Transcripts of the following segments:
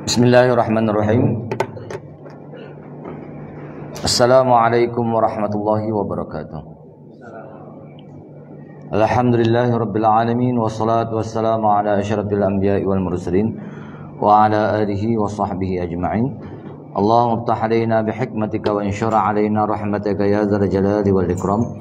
Bismillahirrahmanirrahim. Assalamualaikum warahmatullahi wabarakatuh. Alhamdulillahirabbil alamin wassalatu wassalamu ala asyrafil anbiya'i wal mursalin wa ala alihi wa sahbihi ajma'in. Allahumma iftah alaina bihikmatika wa anshur alaina rahmataka ya dzal jalali wal ikram.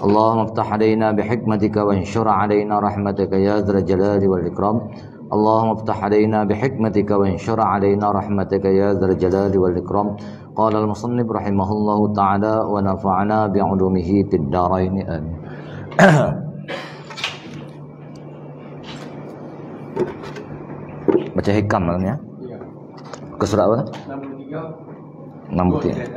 Allahumma iftah alaina bihikmatika wa anshur alaina rahmataka ya dzal jalali wal ikram. Allahumma iftah alaina bihikmatika wa anshur alaina rahmataka ya dzal jalali wal ikram. Qala al-musannif rahimahullahu ta'ala wa nafa'ana bi'ulumihi fid dharain amin. Baca hikam malamnya. Ke surat apa? 63.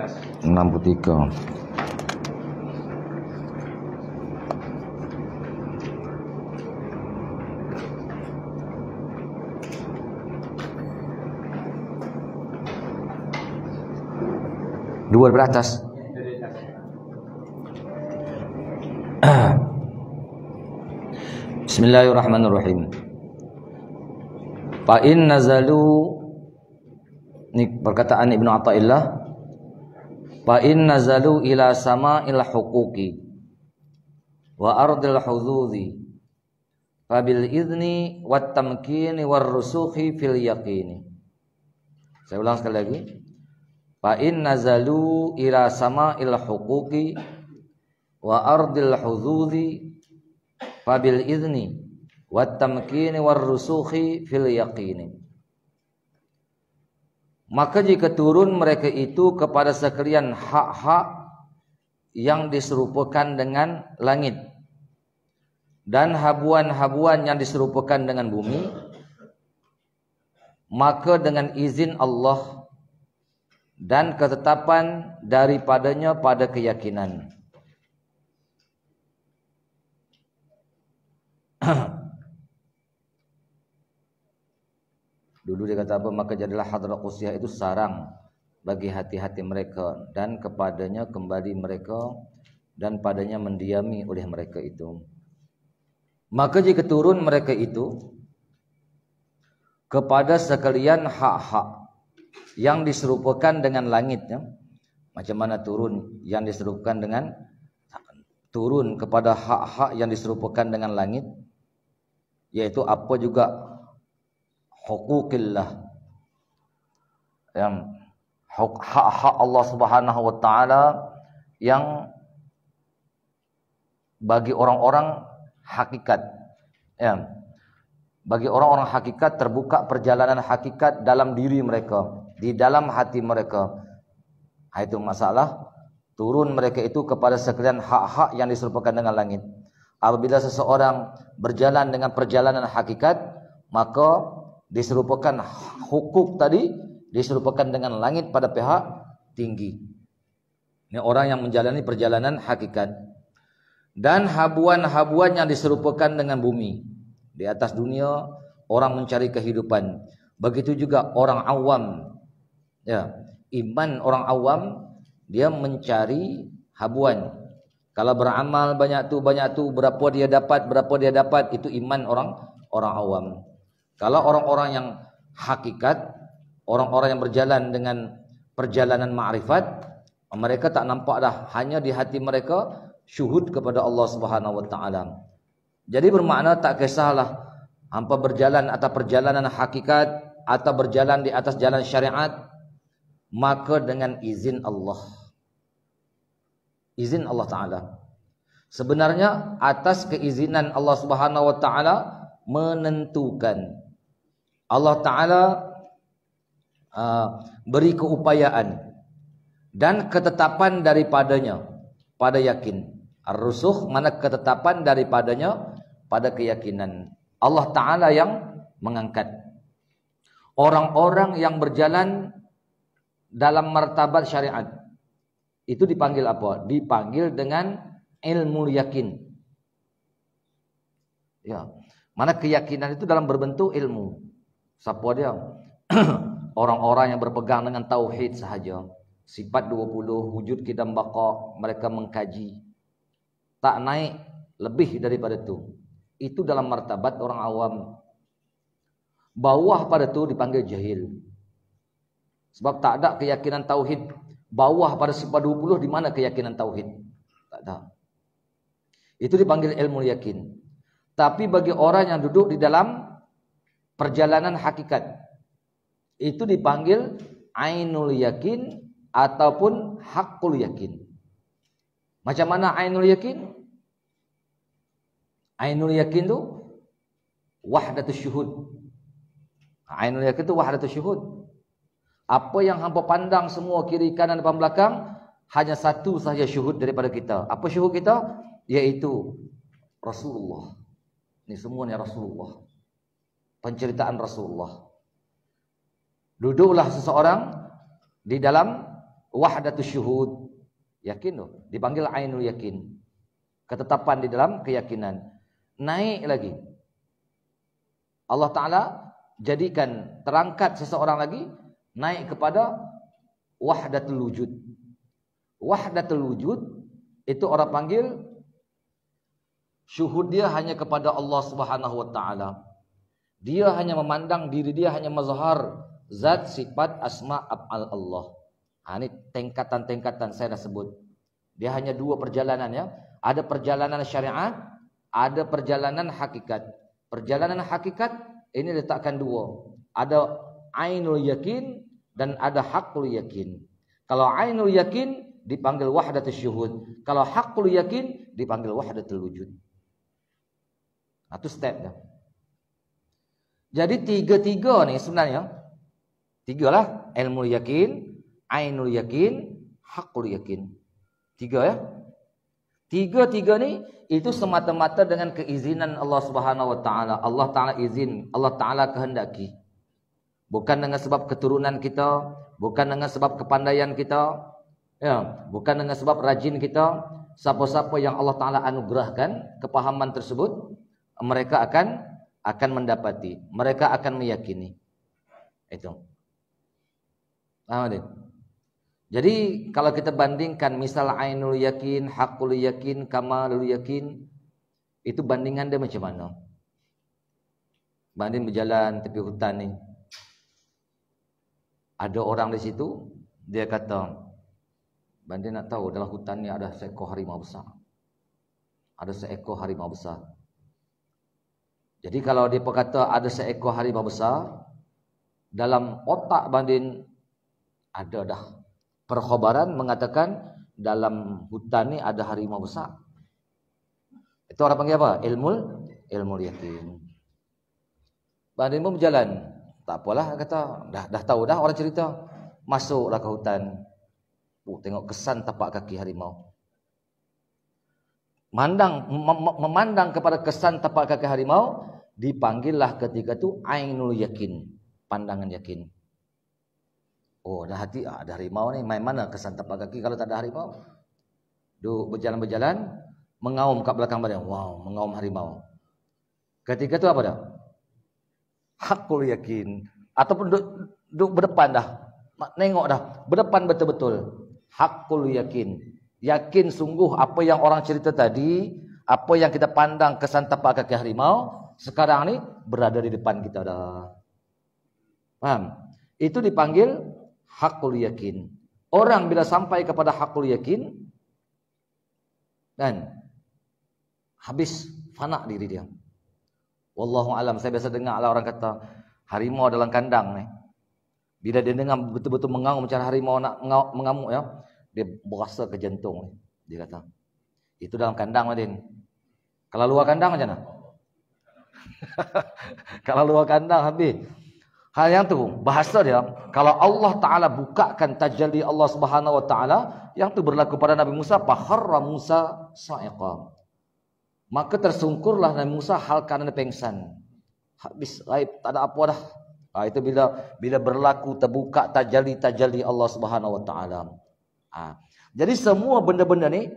Dua beratas. Bismillahirrahmanirrahim. Fa in nazalu, ini perkataan Ibnu Athaillah, fa in nazalu ila sama'il huquqi wa ardil hududhi fa bil idzni wat tamkini war rusukhi fil yaqini. Saya ulang sekali lagi. Fa in nazalu ila sama'il huquqi wa ardil hududhi fa bil idzni wat tamkini war rusukhi fil yaqini. Maka jika turun mereka itu kepada sekalian hak-hak yang diserupakan dengan langit dan habuan-habuan yang diserupakan dengan bumi, maka dengan izin Allah dan ketetapan daripadanya pada keyakinan. Dulu dia kata apa? Maka jadilah hadrat qudusiyah itu sarang bagi hati-hati mereka, dan kepadanya kembali mereka, dan padanya mendiami oleh mereka itu. Maka jika turun mereka itu kepada sekalian hak-hak yang diserupakan dengan langitnya, macam mana turun yang diserupakan dengan turun kepada hak-hak yang diserupakan dengan langit, yaitu apa juga huquqillah, yang hak-hak Allah Subhanahu wa taala yang bagi orang-orang hakikat, ya, bagi orang-orang hakikat terbuka perjalanan hakikat dalam diri mereka, di dalam hati mereka. Itu masalah turun mereka itu kepada sekalian hak-hak yang diserupakan dengan langit. Apabila seseorang berjalan dengan perjalanan hakikat, maka diserupakan hukuk tadi diserupakan dengan langit pada pihak tinggi. Ini orang yang menjalani perjalanan hakikat. Dan habuan-habuan yang diserupakan dengan bumi. Di atas dunia orang mencari kehidupan. Begitu juga orang awam. Ya, iman orang awam dia mencari habuan. Kalau beramal banyak tu berapa dia dapat itu iman orang awam. Kalau orang-orang yang hakikat, orang-orang yang berjalan dengan perjalanan ma'rifat, mereka tak nampak dah, hanya di hati mereka syuhud kepada Allah Subhanahu wa taala. Jadi bermakna tak kisahlah hampa berjalan atas perjalanan hakikat atau berjalan di atas jalan syariat, maka dengan izin Allah. Izin Allah taala. Sebenarnya atas keizinan Allah Subhanahu wa taala menentukan. Allah taala beri keupayaan dan ketetapan daripadanya pada yakin. Ar-rusukh mana ketetapan daripadanya pada keyakinan. Allah taala yang mengangkat orang-orang yang berjalan dalam martabat syariat. Itu dipanggil apa? Dipanggil dengan ilmu yakin. Ya, mana keyakinan itu dalam berbentuk ilmu. Siapa dia? Orang-orang yang berpegang dengan tauhid sahaja. Sifat 20, wujud qidam baqa, mereka mengkaji. Tak naik lebih daripada itu. Itu dalam martabat orang awam. Bawah pada itu dipanggil jahil. Sebab tak ada keyakinan tauhid bawah pada sifat 20, di mana keyakinan tauhid? Tak ada. Itu dipanggil ilmu yakin. Tapi bagi orang yang duduk di dalam perjalanan hakikat, itu dipanggil ainul yakin ataupun haqqul yakin. Macam mana ainul yakin? Ainul yakin tu wahdatus syuhud. Ainul yakin tu wahdatus syuhud. Apa yang hampa pandang semua kiri kanan depan belakang, hanya satu sahaja syuhud daripada kita. Apa syuhud kita? Iaitu Rasulullah. Ini semuanya Rasulullah. Penceritaan Rasulullah. Duduklah seseorang di dalam wahdatus syuhud. Yakin tu, dipanggil ainul yakin. Ketetapan di dalam keyakinan. Naik lagi. Allah Ta'ala jadikan, terangkat seseorang lagi, naik kepada wahdatul wujud. Wahdatul wujud itu orang panggil syuhud dia hanya kepada Allah Subhanahu wa taala. Dia hanya memandang diri dia hanya mazhar zat, sifat, asma, af'al Allah. Ini tingkatan-tingkatan saya dah sebut. Dia hanya dua perjalanan ya. Ada perjalanan syariat, ada perjalanan hakikat. Perjalanan hakikat ini letakkan dua. Ada ainul yakin dan ada haqqul yakin. Kalau ainul yakin dipanggil wahdatus syuhud. Kalau haqqul yakin dipanggil wahdatul wujud. Itu step dah. Jadi tiga-tiga ni sebenarnya, tigalah: ilmu yakin, ainul yakin, haqqul yakin. Tiga ya. Tiga-tiga ni itu semata-mata dengan keizinan Allah Subhanahu wa taala. Allah Taala izin, Allah Taala kehendaki. Bukan dengan sebab keturunan kita, bukan dengan sebab kepandaian kita, ya, bukan dengan sebab rajin kita. Siapa-siapa yang Allah Taala anugerahkan kepahaman tersebut, mereka akan mendapati, mereka akan meyakini. Itu. Paham tak? Jadi kalau kita bandingkan misal ainul yakin, haqqul yakin, kamalul yakin, itu bandingan dia macam mana? Banding berjalan tepi hutan ni. Ada orang di situ, dia kata, banding nak tahu dalam hutan ni ada seekor harimau besar. Ada seekor harimau besar. Jadi kalau dia berkata ada seekor harimau besar, dalam otak banding ada dah perkhabaran mengatakan dalam hutan ni ada harimau besar. Itu orang panggil apa? Ilmu yakin. Banding pun berjalan. Tak apalah, kata dah tahu dah orang cerita. Masuklah ke hutan. Tengok kesan tapak kaki harimau. Memandang kepada kesan tapak kaki harimau, dipanggillah ketika itu ainul yakin, pandangan yakin. Oh, dah hati ada harimau ni, main mana kesan tapak kaki kalau tak ada harimau? Duk berjalan-berjalan, mengaum kat belakang badan. Wow, mengaum harimau. Ketika itu apa dah? Haqqul yakin. Ataupun duk berdepan dah. Nengok dah, berdepan betul-betul. Haqqul yakin. Yakin sungguh apa yang orang cerita tadi, apa yang kita pandang kesan tapak kaki harimau, sekarang ni berada di depan kita dah. Paham? Itu dipanggil haqqul yakin. Orang bila sampai kepada haqqul yakin, dan habis fana diri dia. Wallahu alam, saya biasa dengar lah orang kata harimau dalam kandang ni. Bila dia dengar betul-betul mengaum macam harimau nak mengamuk ya, dia berasa ke jantung. Dia kata, itu dalam kandang Madin. Kalau luar kandang macam mana? Kalau luar kandang habis. Hal yang tu, bahasa dia, kalau Allah Ta'ala bukakan tajalli Allah Subhanahu Wa Ta'ala, yang tu berlaku pada Nabi Musa, faharra Musa sa'iqa. Maka tersungkurlah Nabi Musa hal kerana pengsan. Habis, tak ada apa dah. Itu bila berlaku terbuka tajalli Allah Subhanahu Wa Ta'ala. Jadi semua benda-benda ni,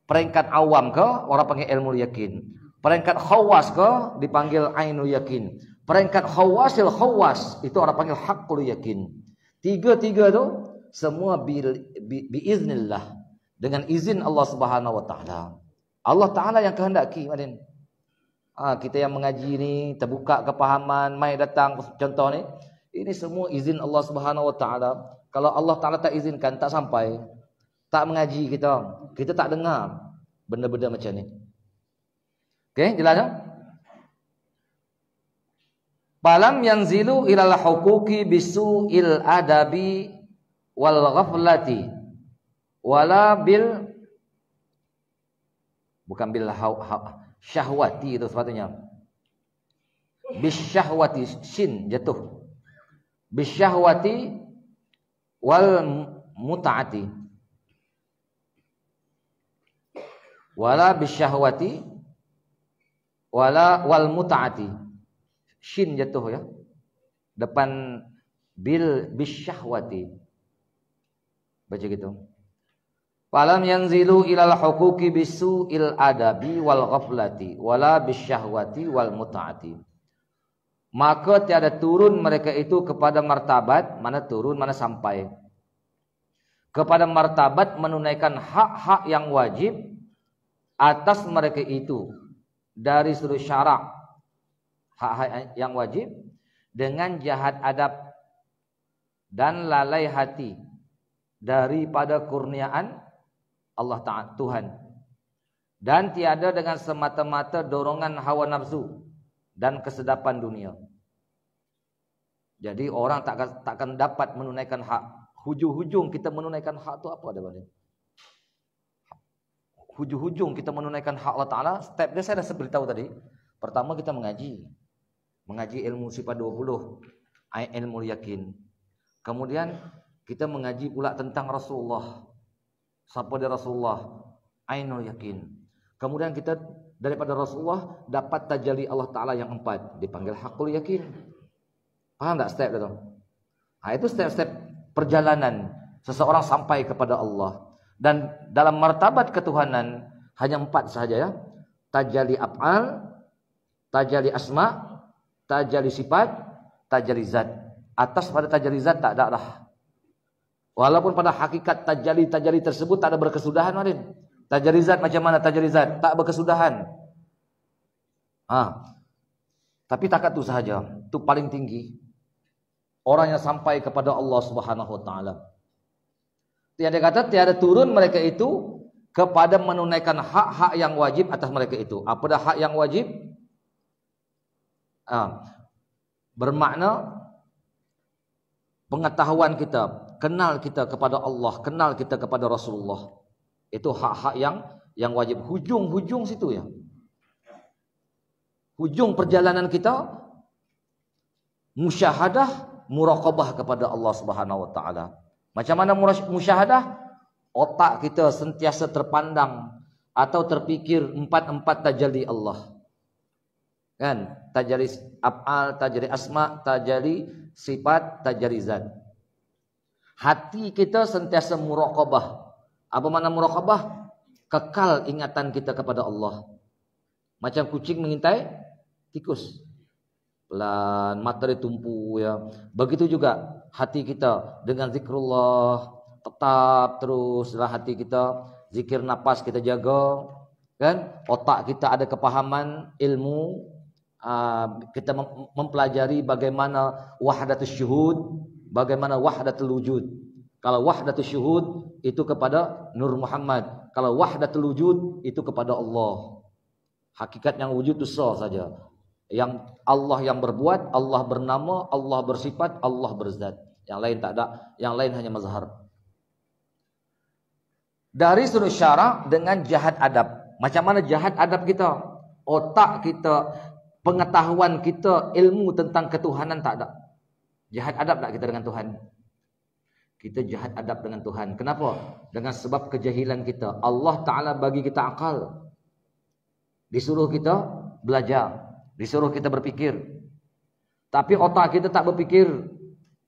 peringkat awam ke, orang panggil ilmu yakin. Peringkat khawas ke, dipanggil ainul yakin. Peringkat khawasil khawas, itu orang panggil haqqul yakin. Tiga-tiga tu semua biiznillah, dengan izin Allah Subhanahu Wa Ta'ala. Allah Ta'ala yang kehendaki, Madin. Kita yang mengaji ni terbuka kepahaman, mai datang contoh ni, Ini semua izin Allah Subhanahu wa taala. Kalau Allah taala tak izinkan, tak sampai. Tak mengaji kita tak dengar benda-benda macam ni. Okey, jelas tak? Falam yanzilu ilal huquqi bisu'il adabi wal ghaflati wala bil, bukan bil syahwati itu sepatutnya. Bisyahwati, shin jatuh. Bisyahwati wal mut'ati. Wala bisyahwati wala wal mut'ati. Shin jatuh ya. Depan bil bisyahwati. Baca gitu. Falam yanzilu ilal huquqi bisu'il adabi wal ghaflati wala bisyahwati wal mut'ati. Maka tiada turun mereka itu kepada martabat, mana turun mana sampai, kepada martabat menunaikan hak-hak yang wajib atas mereka itu dari seluruh syarak, hak-hak yang wajib, dengan jahat adab dan lalai hati daripada kurniaan Allah Ta'ala Tuhan, dan tiada dengan semata-mata dorongan hawa nafsu dan kesedapan dunia. Jadi orang takkan dapat menunaikan hak. Hujung-hujung kita menunaikan hak tu apa ada balik? Hujung-hujung kita menunaikan hak Allah Ta'ala, step dia saya dah beritahu tadi. Pertama kita mengaji ilmu sifat 20, ilmu yakin. Kemudian kita mengaji pula tentang Rasulullah. Siapa dia Rasulullah? Ainul yakin. Kemudian kita daripada Rasulullah dapat tajalli Allah Ta'ala yang 4, dipanggil hakul yakin. Paham tak step itu? Itu step-step perjalanan seseorang sampai kepada Allah. Dan dalam martabat ketuhanan hanya 4 sahaja ya. Tajalli af'al, tajalli asma, tajalli sifat, tajalli zat. Atas pada tajalli zat tak ada dah. Walaupun pada hakikat tajalli tersebut tak ada berkesudahan, Marin. Tajalli zat macam mana tajalli zat? Tak berkesudahan. Tapi takat tu sahaja. Itu paling tinggi. Orang yang sampai kepada Allah Subhanahu wa taala. Tiada kata tiada turun mereka itu kepada menunaikan hak-hak yang wajib atas mereka itu. Apa dah hak yang wajib? Bermakna pengetahuan kita, kenal kita kepada Allah, kenal kita kepada Rasulullah. Itu hak-hak yang wajib. Hujung situ ya. Hujung perjalanan kita musyahadah, muraqabah kepada Allah Subhanahu wa taala. Macam mana musyahadah? Otak kita sentiasa terpandang atau terfikir empat tajalli Allah. Kan? Tajalli af'al, tajalli asma, tajalli sifat, tajalli zat. Hati kita sentiasa muraqabah. Apa makna muraqabah? Kekal ingatan kita kepada Allah. Macam kucing mengintai tikus. Pelan, mata dia tumpu ya. Begitu juga hati kita dengan zikrullah, tetap terus dalam hati kita, zikir nafas kita jaga, kan? Otak kita ada kepahaman, ilmu, kita mempelajari bagaimana wahdatus syuhud, bagaimana wahdatul wujud. Kalau wahdatul syuhud itu kepada Nur Muhammad, kalau wahdatul wujud itu kepada Allah. Hakikat yang wujud itu sah saja. Yang Allah yang berbuat, Allah bernama, Allah bersifat, Allah berzat. Yang lain tak ada, yang lain hanya mazhar. Dari sudut syarak dengan jahat adab. Macam mana jahat adab kita? Otak kita, pengetahuan kita, ilmu tentang ketuhanan tak ada. Jahat adab tak kita dengan Tuhan? Kita jahat adab dengan Tuhan. Kenapa? Dengan sebab kejahilan kita. Allah Ta'ala bagi kita akal. Disuruh kita belajar. Disuruh kita berpikir. Tapi otak kita tak berpikir.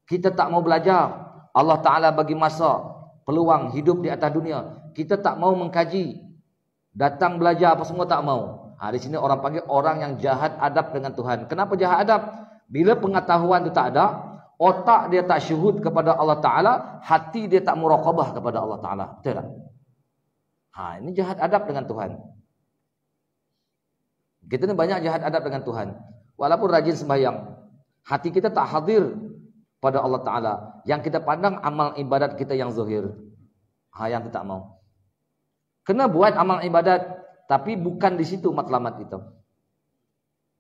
Kita tak mau belajar. Allah Ta'ala bagi masa, peluang hidup di atas dunia. Kita tak mau mengkaji. Datang belajar apa semua tak mau. Di sini orang panggil orang yang jahat adab dengan Tuhan. Kenapa jahat adab? Bila pengetahuan itu tak ada, otak dia tak syuhud kepada Allah Ta'ala, hati dia tak muraqabah kepada Allah Ta'ala. Betul tak? Ini jahat adab dengan Tuhan. Kita ni banyak jahat adab dengan Tuhan. Walaupun rajin sembahyang, hati kita tak hadir pada Allah Ta'ala. Yang kita pandang amal ibadat kita yang zahir. Yang kita tak mau. Kena buat amal ibadat, tapi bukan di situ matlamat kita.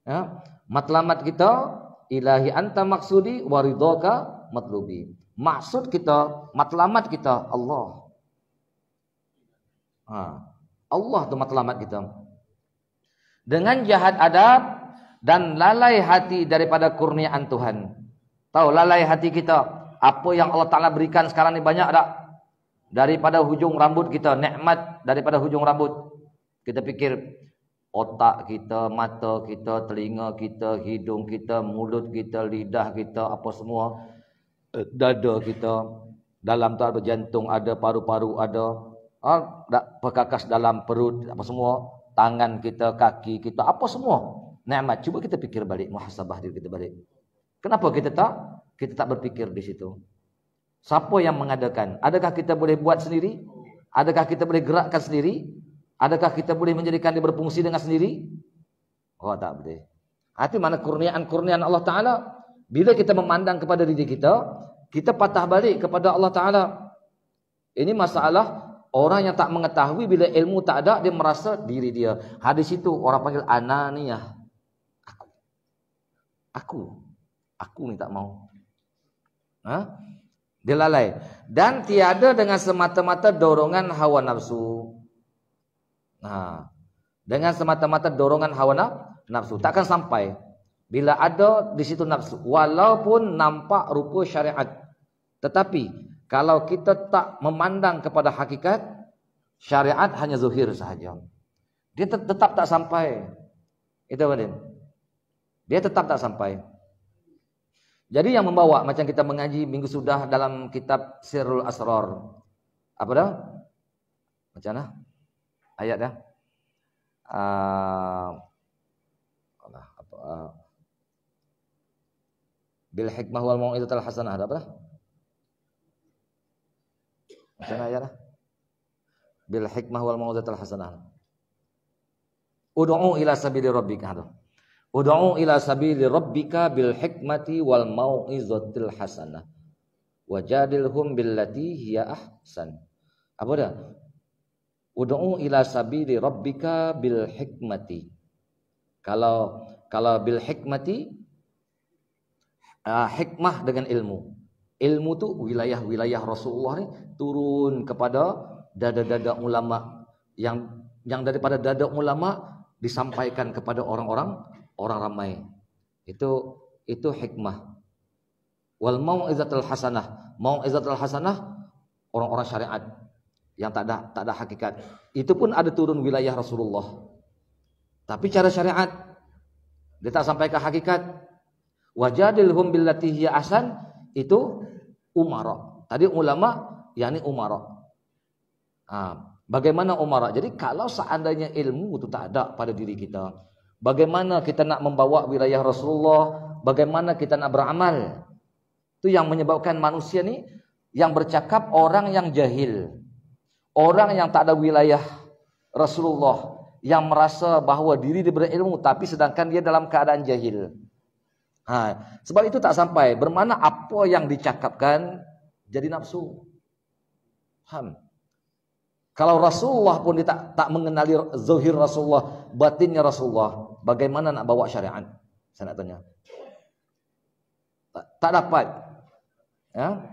Ya, matlamat kita, ilahi anta maksudi waridhoka matlubi. Maksud kita, matlamat kita Allah. Allah tu matlamat kita. Dengan jahat adab dan lalai hati daripada kurniaan Tuhan. Tahu lalai hati kita, apa yang Allah Ta'ala berikan sekarang ni banyak tak? Daripada hujung rambut kita, nikmat daripada hujung rambut. Kita fikir otak kita, mata kita, telinga kita, hidung kita, mulut kita, lidah kita, apa semua, dada kita, dalam tu ada jantung, ada paru-paru, ada perkakas dalam perut, apa semua, tangan kita, kaki kita, apa semua nikmat. Cuba kita fikir balik, muhasabah diri kita balik. Kenapa kita tak berfikir di situ? Siapa yang mengadakan? Adakah kita boleh buat sendiri? Adakah kita boleh gerakkan sendiri? Adakah kita boleh menjadikan dia berfungsi dengan sendiri? Tak boleh. Itu mana kurniaan Allah Ta'ala. Bila kita memandang kepada diri kita, kita patah balik kepada Allah Ta'ala. Ini masalah orang yang tak mengetahui, bila ilmu tak ada, dia merasa diri dia. Hadis itu orang panggil ananiyah. Aku ni tak mau. Dia lalai. Dan tiada dengan semata-mata dorongan hawa nafsu. Dengan semata-mata dorongan hawa nafsu. Takkan sampai. Bila ada di situ nafsu. Walaupun nampak rupa syariat. Tetapi, kalau kita tak memandang kepada hakikat, syariat hanya zuhir sahaja. Dia tetap tak sampai. Itu apa dia? Dia tetap tak sampai. Jadi yang membawa, macam kita mengaji minggu sudah dalam kitab Sirrul Asrar. Apa dah? Macam mana? Ayat dah? Bil hikmah wal mau'izatil hasanah. Ada apa dah? Macam mana ayat dah? Bil hikmah wal mau'izatil hasanah. Ud'u ila sabili rabbika. Ud'u ila sabili rabbika bil hikmati wal mau'izatil hasanah. Wajadilhum billati hiya ahsan. Apa dah? Ud'u ila sabili rabbika bil hikmati. Kalau bil hikmati, hikmah dengan ilmu. Ilmu tu wilayah-wilayah Rasulullah ni turun kepada dada-dada ulama, yang daripada dada ulama disampaikan kepada orang ramai. Itu hikmah. Wal mau'izatul hasanah. Mau'izatul hasanah orang-orang syariat yang tak ada hakikat. Itu pun ada turun wilayah Rasulullah. Tapi cara syariat dia tak sampai ke hakikat. Wajadilhum billati hiya ahsan, itu umara. Tadi ulama, yakni umara. Bagaimana umara? Jadi kalau seandainya ilmu itu tak ada pada diri kita, bagaimana kita nak membawa wilayah Rasulullah? Bagaimana kita nak beramal? Itu yang menyebabkan manusia ni yang bercakap orang yang jahil, orang yang tak ada wilayah Rasulullah, yang merasa bahawa diri dia berilmu tapi sedangkan dia dalam keadaan jahil. Sebab itu tak sampai. Bermakna apa yang dicakapkan jadi nafsu. Kalau Rasulullah pun dia tak mengenali zahir Rasulullah, batinnya Rasulullah, bagaimana nak bawa syariat? Saya nak tanya. Tak dapat. Ya?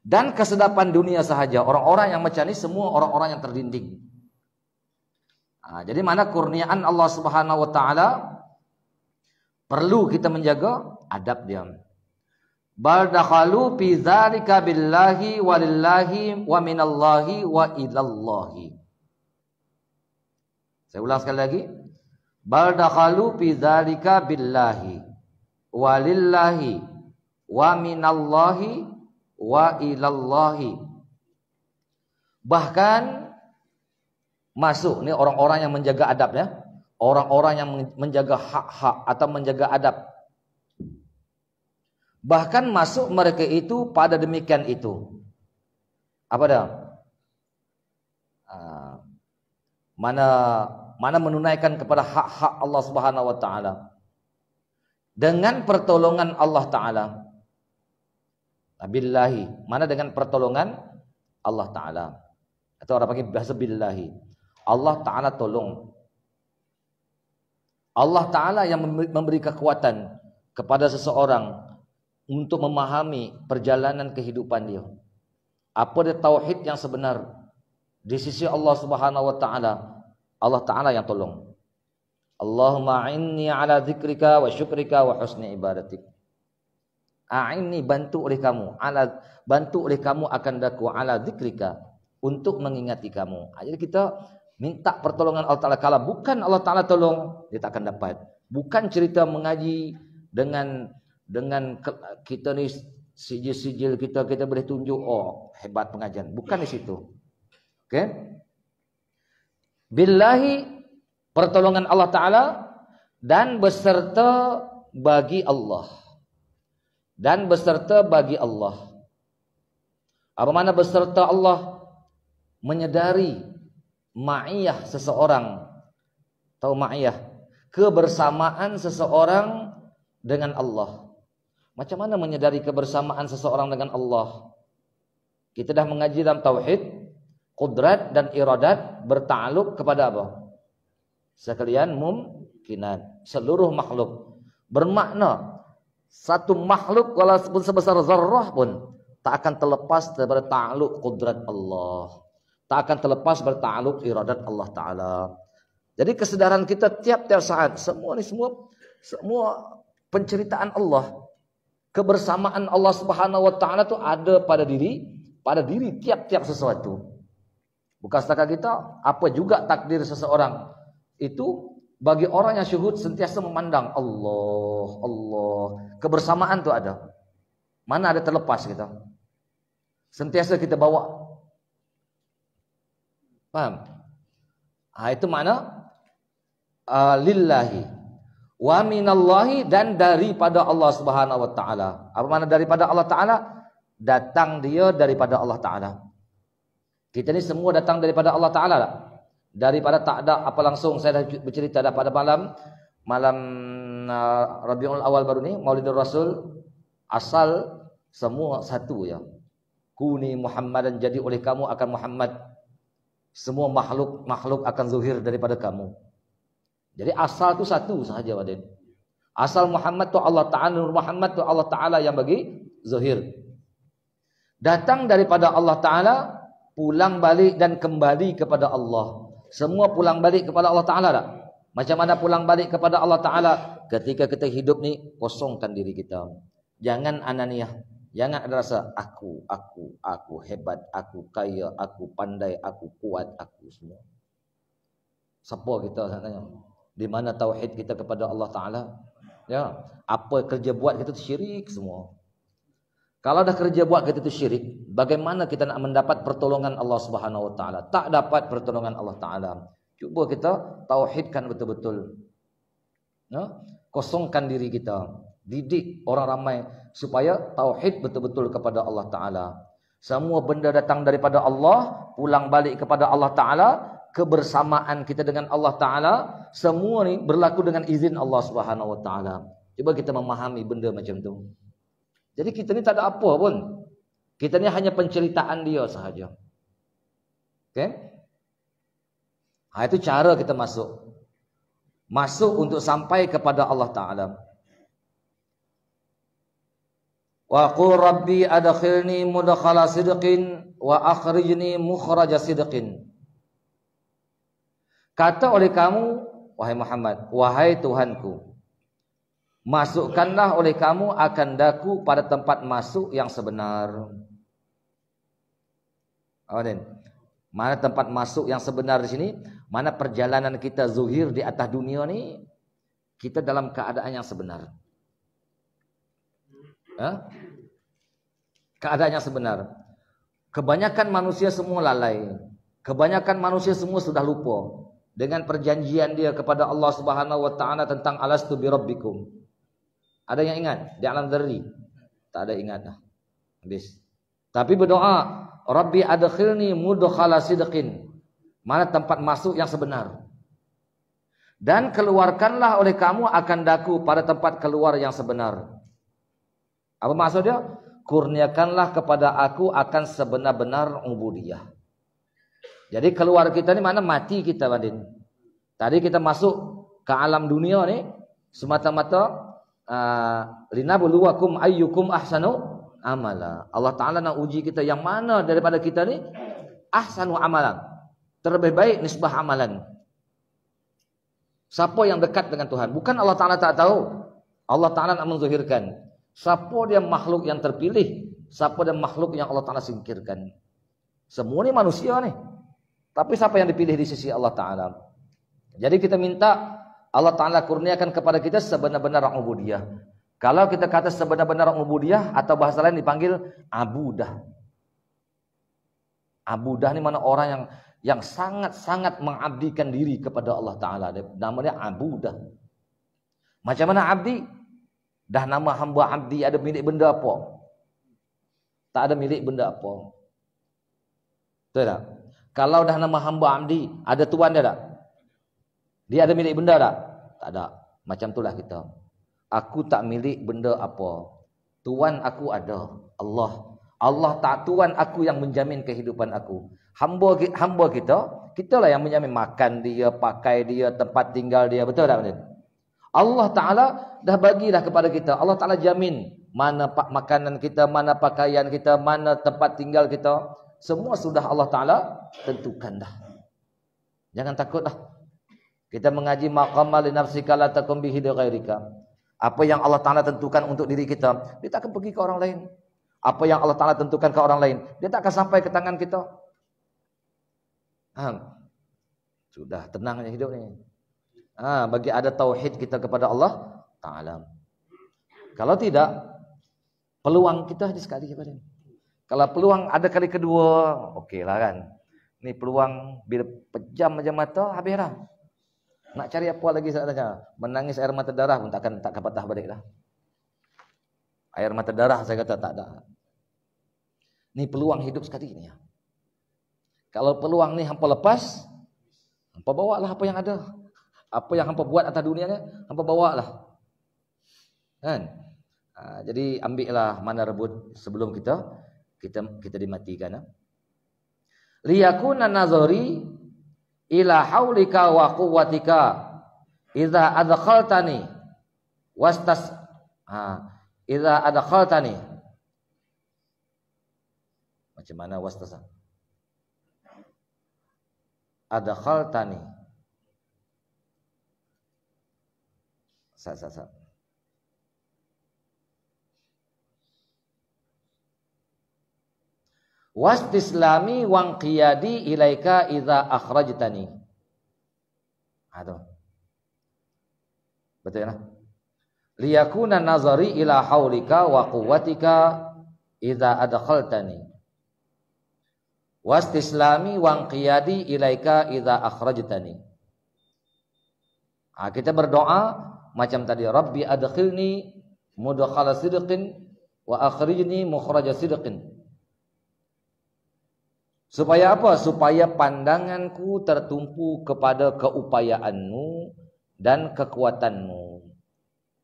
Dan kesedapan dunia sahaja. Orang-orang yang macam ni semua orang-orang yang terdinding. Jadi mana kurniaan Allah Subhanahu wa taala, perlu kita menjaga adab dia. Bal dakhalu fi dzalika billahi walillahi wa minallahi wa ilallahi. Saya ulang sekali lagi. Bal dakhalu fi dzalika billahi walillahi wa minallahi wa ilallahi. Bahkan masuk ni orang-orang yang menjaga adab ya. Orang-orang yang menjaga hak-hak atau menjaga adab. Bahkan masuk mereka itu pada demikian itu. Apa dah? Mana menunaikan kepada hak-hak Allah Subhanahu wa taala dengan pertolongan Allah taala. Billahi, mana dengan pertolongan Allah Ta'ala. Atau orang panggil bahasa billahi. Allah Ta'ala tolong. Allah Ta'ala yang memberi kekuatan kepada seseorang untuk memahami perjalanan kehidupan dia. Apa dia tauhid yang sebenar di sisi Allah Subhanahu wa Ta'ala. Allah Ta'ala yang tolong. Allahumma a'inni ala dzikrika wa syukrika wa husni ibadatik. A'inni, bantu oleh kamu akan daku ala dzikrika, untuk mengingati kamu. Jadi kita minta pertolongan Allah Ta'ala. Kalau bukan Allah Ta'ala tolong, dia tak akan dapat. Bukan cerita mengaji dengan kita ni sijil kita boleh tunjuk, oh hebat pengajian. Bukan di situ. Okey? Billahi, pertolongan Allah Ta'ala, dan beserta bagi Allah. Dan beserta bagi Allah. Apa makna beserta Allah? Menyedari ma'iyah seseorang. Tahu ma'iyah? Kebersamaan seseorang dengan Allah. Macam mana menyedari kebersamaan seseorang dengan Allah? Kita dah mengaji dalam tauhid, qudrat dan iradat bertakluk kepada apa? Sekalian mumkinat, seluruh makhluk. Bermakna satu makhluk walaupun sebesar zarrah pun tak akan terlepas daripada ta'aluk qudrat Allah. Tak akan terlepas berta'aluk iradat Allah Ta'ala. Jadi kesedaran kita tiap-tiap saat, semua penceritaan Allah, kebersamaan Allah Subhanahu wa Ta'ala itu ada pada diri tiap-tiap sesuatu. Bukan setakat kita, apa juga takdir seseorang. Itu bagi orang yang syuhud sentiasa memandang Allah. Kebersamaan itu ada. Mana ada terlepas kita. Sentiasa kita bawa. Paham? Itu makna lillahi wa minallahi, dan daripada Allah Subhanahu wa Ta'ala. Apa makna daripada Allah Ta'ala? Datang dia daripada Allah Ta'ala. Kita ni semua datang daripada Allah Ta'ala tak? Daripada tak ada apa langsung. Saya dah bercerita dah pada malam Rabiul Awal baru ni, Maulidur Rasul, asal semua satu ya. Kuni Muhammadan, jadi oleh kamu akan Muhammad. Semua makhluk akan zuhir daripada kamu. Jadi asal tu satu sahaja, Wadin. Asal Muhammad tu Allah Ta'ala, Nur Muhammad tu Allah Ta'ala yang bagi zuhir. Datang daripada Allah Ta'ala, pulang balik dan kembali kepada Allah. Semua pulang balik kepada Allah Ta'ala tak? Macam mana pulang balik kepada Allah Ta'ala? Ketika kita hidup ni, kosongkan diri kita. Jangan ananiyah. Jangan ada rasa aku hebat, aku kaya, aku pandai, aku kuat, aku semua. Siapa kita tanya? Di mana tauhid kita kepada Allah Ta'ala? Ya, apa kerja buat kita tu syirik semua. Kalau dah kerja buat kita tu syirik, bagaimana kita nak mendapat pertolongan Allah Subhanahu wa Ta'ala? Tak dapat pertolongan Allah Ta'ala. Cuba kita tauhidkan betul-betul. Ya? Kosongkan diri kita. Didik orang ramai supaya tauhid betul-betul kepada Allah Ta'ala. Semua benda datang daripada Allah, pulang balik kepada Allah Ta'ala. Kebersamaan kita dengan Allah Ta'ala, semua ni berlaku dengan izin Allah Subhanahu wa Ta'ala. Cuba kita memahami benda macam tu. Jadi kita ni tak ada apa pun. Kita ni hanya penceritaan dia sahaja. Okay? Itu cara kita masuk. Masuk untuk sampai kepada Allah Ta'ala. Wa qul rabbi adkhilni mudkhala sidqin wa akhrijni mukhraja sidqin. Kata oleh kamu, wahai Muhammad, wahai Tuhanku, masukkanlah oleh kamu akan daku pada tempat masuk yang sebenar. Mana tempat masuk yang sebenar di sini? Mana perjalanan kita zuhir di atas dunia ni? Kita dalam keadaan yang sebenar. Keadaan yang sebenar. Kebanyakan manusia semua lalai. Kebanyakan manusia semua sudah lupa dengan perjanjian dia kepada Allah Subhanahu wa Ta'ala tentang alastu bi rabbikum. Ada yang ingat di alam dzarri? Tak ada ingat dah. Habis. Tapi berdoa, Rabbi adkhilni mudkhala sidqin. Mana tempat masuk yang sebenar. Dan keluarkanlah oleh kamu akan daku pada tempat keluar yang sebenar. Apa maksud dia? kurniakanlah kepada aku akan sebenar-benar ubudiyah. Jadi keluar kita ni mana mati kita, Badin. Tadi kita masuk ke alam dunia ni semata-mata linabluwakum ayyukum ahsanu amala. Allah Ta'ala nak uji kita yang mana daripada kita ni ahsanu amalan, terlebih baik nisbah amalan. Siapa yang dekat dengan Tuhan? Bukan Allah Ta'ala tak tahu. Allah Ta'ala nak menzuhirkan siapa dia makhluk yang terpilih, siapa dia makhluk yang Allah Ta'ala singkirkan. Semua ni manusia ni, tapi siapa yang dipilih di sisi Allah Ta'ala? Jadi kita minta Allah Ta'ala kurniakan kepada kita sebenar-benar ubudiyah. Kalau kita kata sebenar-benar ubudiyah, atau bahasa lain dipanggil abudah. Abudah ni mana orang yang sangat-sangat mengabdikan diri kepada Allah Ta'ala. Namanya abudah. Macam mana abdi? Dah nama hamba abdi ada milik benda apa? Tak ada milik benda apa. Betul tak? Kalau dah nama hamba abdi, ada tuan dia tak? Dia ada milik benda tak? Tak ada. Macam itulah kita. Aku tak milik benda apa. Tuan aku ada, Allah. Allah tak tuan aku yang menjamin kehidupan aku. Hamba kita lah yang menjamin makan dia, pakai dia, tempat tinggal dia. Betul tak? Allah Ta'ala dah bagilah kepada kita. Allah Ta'ala jamin mana makanan kita, mana pakaian kita, mana tempat tinggal kita. Semua sudah Allah Ta'ala tentukan dah. Jangan takut dah. Kita mengaji maqama li nafsika la takum bihi ghairika. Apa yang Allah Ta'ala tentukan untuk diri kita, dia tak akan pergi ke orang lain. Apa yang Allah Ta'ala tentukan ke orang lain, dia tak akan sampai ke tangan kita. Sudah tenang hidup ni. Bagi ada tauhid kita kepada Allah Ta'ala. Kalau tidak, peluang kita ada sekali. Kalau peluang ada kali kedua, okeylah kan. Ni peluang bila pejam macam mata, habis dah. Nak cari apa lagi saja? Menangis air mata darah pun tak patah balik dah. Air mata darah saya kata tak ada. Ni peluang hidup sekali ni. Kalau peluang ni hampa lepas, hampa bawalah apa yang ada. Apa yang hampa buat atas dunia ni, hampa bawalah. Kan? Jadi ambillah mana rebut sebelum kita dimatikan. Liyakuna nazari ila haulika wa quwwatika idza adkhaltani idza adkhaltani. Macam mana wastasa? Adkhaltani. Sa. Wastislami wang qiyadi ilaika idza akhrajtani. Aduh. Betul ya? Liyakuna nazari ila haulika wa quwwatika idza adkhaltani. Wastislami wang qiyadi ilaika idza akhrajtani. Kita berdoa macam tadi, Rabbi adkhilni mudkhala sidqin wa akhrijni mukhraja sidqin. Supaya apa? Supaya pandanganku tertumpu kepada keupayaanmu dan kekuatanmu.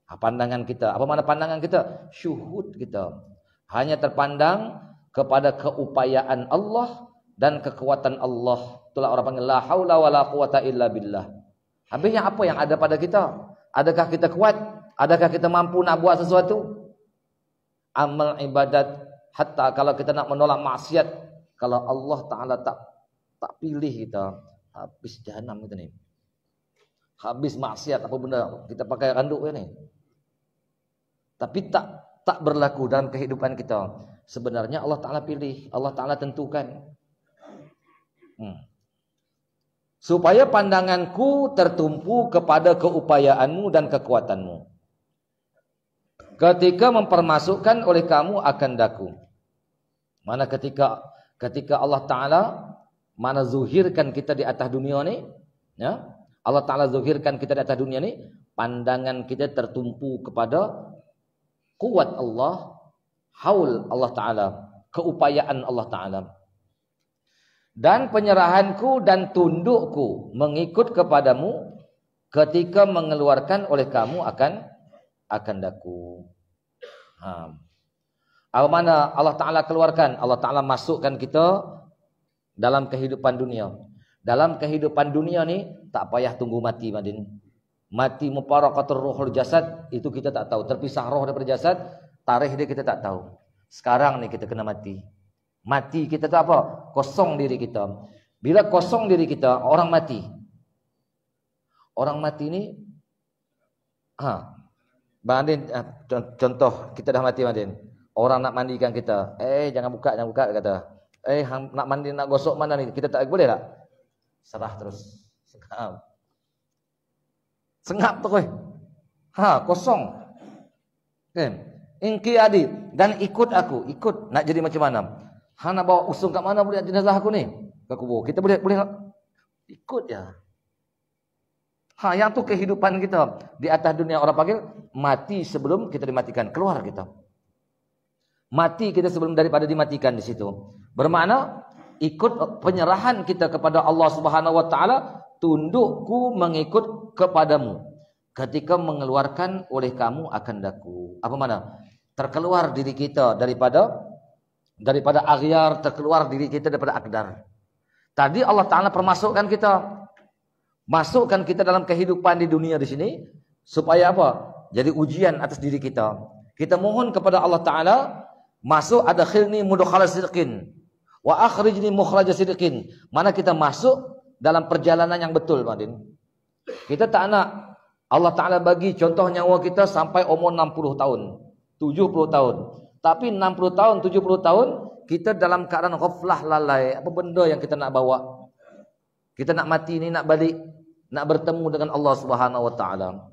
Pandangan kita, apa mana pandangan kita? Syuhud kita. Hanya terpandang kepada keupayaan Allah dan kekuatan Allah. Itulah orang panggil la haula wala quwata illa billah. Habisnya apa yang ada pada kita? Adakah kita kuat? Adakah kita mampu nak buat sesuatu? Amal ibadat, hatta kalau kita nak menolak maksiat, kalau Allah Ta'ala tak pilih kita, habis jahanam kita ni. Habis maksiat apa benda kita pakai randuk ni. Tapi tak berlaku dalam kehidupan kita. Sebenarnya Allah Ta'ala pilih, Allah Ta'ala tentukan. Supaya pandanganku tertumpu kepada keupayaanmu dan kekuatanmu. Ketika mempermasukkan oleh kamu akan daku. Mana ketika Allah Ta'ala mana zuhirkan kita di atas dunia ni, ya? Allah Ta'ala zuhirkan kita di atas dunia ni, pandangan kita tertumpu kepada kuat Allah, haul Allah Ta'ala, keupayaan Allah Ta'ala. Dan penyerahanku dan tundukku mengikut kepadamu ketika mengeluarkan oleh kamu akan daku. Apa mana Allah Ta'ala keluarkan? Allah Ta'ala masukkan kita dalam kehidupan dunia. Dalam kehidupan dunia ni tak payah tunggu mati, Madin. Mati mufaraqatur ruhul jasad itu kita tak tahu. Terpisah roh daripada jasad, tarikh dia kita tak tahu. Sekarang ni kita kena mati. Mati kita tu apa? Kosong diri kita. Bila kosong diri kita, orang mati. Orang mati ni Madin, contoh kita dah mati, Madin. Orang nak mandikan kita. Jangan buka kata. Nak mandi, nak gosok mana ni? Kita tak boleh tak? Serah terus. Sengap tu kosong. Kan? Inki adi dan ikut aku, ikut nak jadi macam mana? Nak bawa usung kat mana boleh jenazah aku ni? Ke kubur. Kita boleh ikut ya. Yang tu kehidupan kita di atas dunia. Orang panggil mati sebelum kita dimatikan, keluar kita. Mati kita sebelum daripada dimatikan di situ. Bermakna ikut penyerahan kita kepada Allah Subhanahu wa taala, tundukku mengikut kepadamu. Ketika mengeluarkan oleh kamu akan daku. Apa mana? Terkeluar diri kita daripada aghyar, terkeluar diri kita daripada akdar. Tadi Allah Ta'ala permasukkan kita. Masukkan kita dalam kehidupan di dunia di sini. Supaya apa? Jadi ujian atas diri kita. Kita mohon kepada Allah Ta'ala, masuk adkhilni mudkhala sidqin wa akhrijni mukhraja sidqin. Mana kita masuk dalam perjalanan yang betul, Madin. Kita tak nak Allah Ta'ala bagi contoh nyawa kita sampai umur 60 tahun, 70 tahun. Tapi 60 tahun, 70 tahun, kita dalam keadaan ghaflah, lalai. Apa benda yang kita nak bawa? Kita nak mati ni, nak balik, nak bertemu dengan Allah Subhanahu wa taala.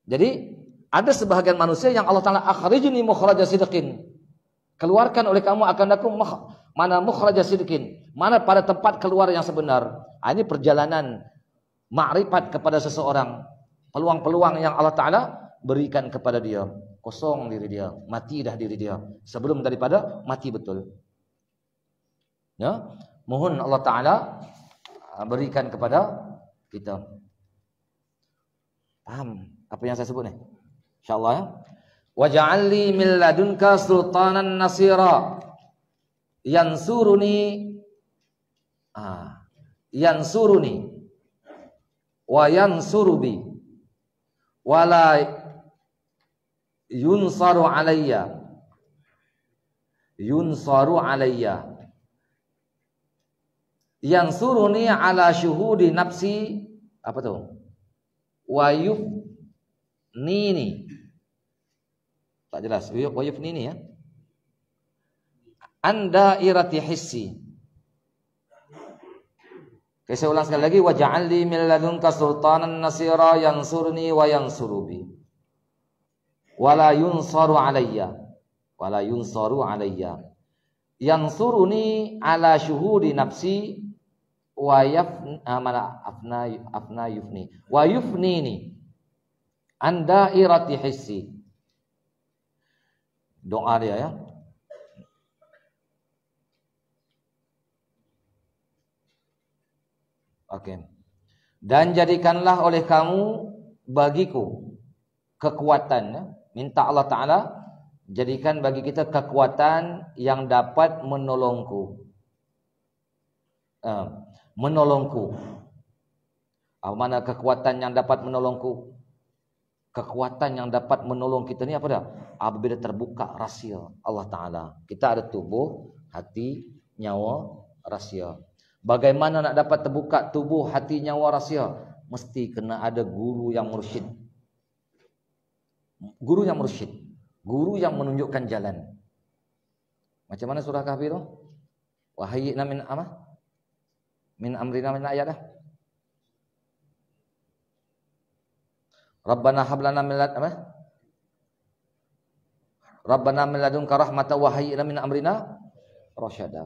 Jadi, ada sebahagian manusia yang Allah Ta'ala akhrijni mukhraja sidqin. Keluarkan oleh kamu akan aku mana mukhraja sidqin. Mana pada tempat keluar yang sebenar. Ini perjalanan ma'rifat kepada seseorang. Peluang-peluang yang Allah Ta'ala berikan kepada dia. Kosong diri dia. Mati dah diri dia. Sebelum daripada mati betul. Ya, mohon Allah Ta'ala berikan kepada kita. Paham apa yang saya sebut ni? InsyaAllah ya. Waj'alli min ladunka sultanan nasira yansuruni wa yansurubi wala yunsaru alayya yansuruni ala syuhudi nafsi, apa tu? Wa yufnini, tak jelas. Wa yufnini ya. Anda irati hissi. Oke, saya ulang sekali lagi. Wa ja'alli min ladunka sultanan nasira yansurni wa yansurubi wala yunsaru alayya yansuruni ala syuhudi nafsi wa yufnini anda irati hissi. Doa dia ya. Oke. Dan jadikanlah oleh kamu bagiku kekuatan ya. Minta Allah Ta'ala jadikan bagi kita kekuatan yang dapat menolongku. Apa mana kekuatan yang dapat menolongku? Kekuatan yang dapat menolong kita ni apa dah? Apabila terbuka rahsia Allah Ta'ala. Kita ada tubuh, hati, nyawa, rahsia. Bagaimana nak dapat terbuka tubuh, hati, nyawa, rahsia? Mesti kena ada guru yang mursyid. Guru yang mursyid. Guru yang menunjukkan jalan. Macam mana surah Kahfi tu? Wahayyina min amrina min ayat dah. Rabbana hablana min Rabbana min ladunka rahmatan wa hayyina min amrina rasyada.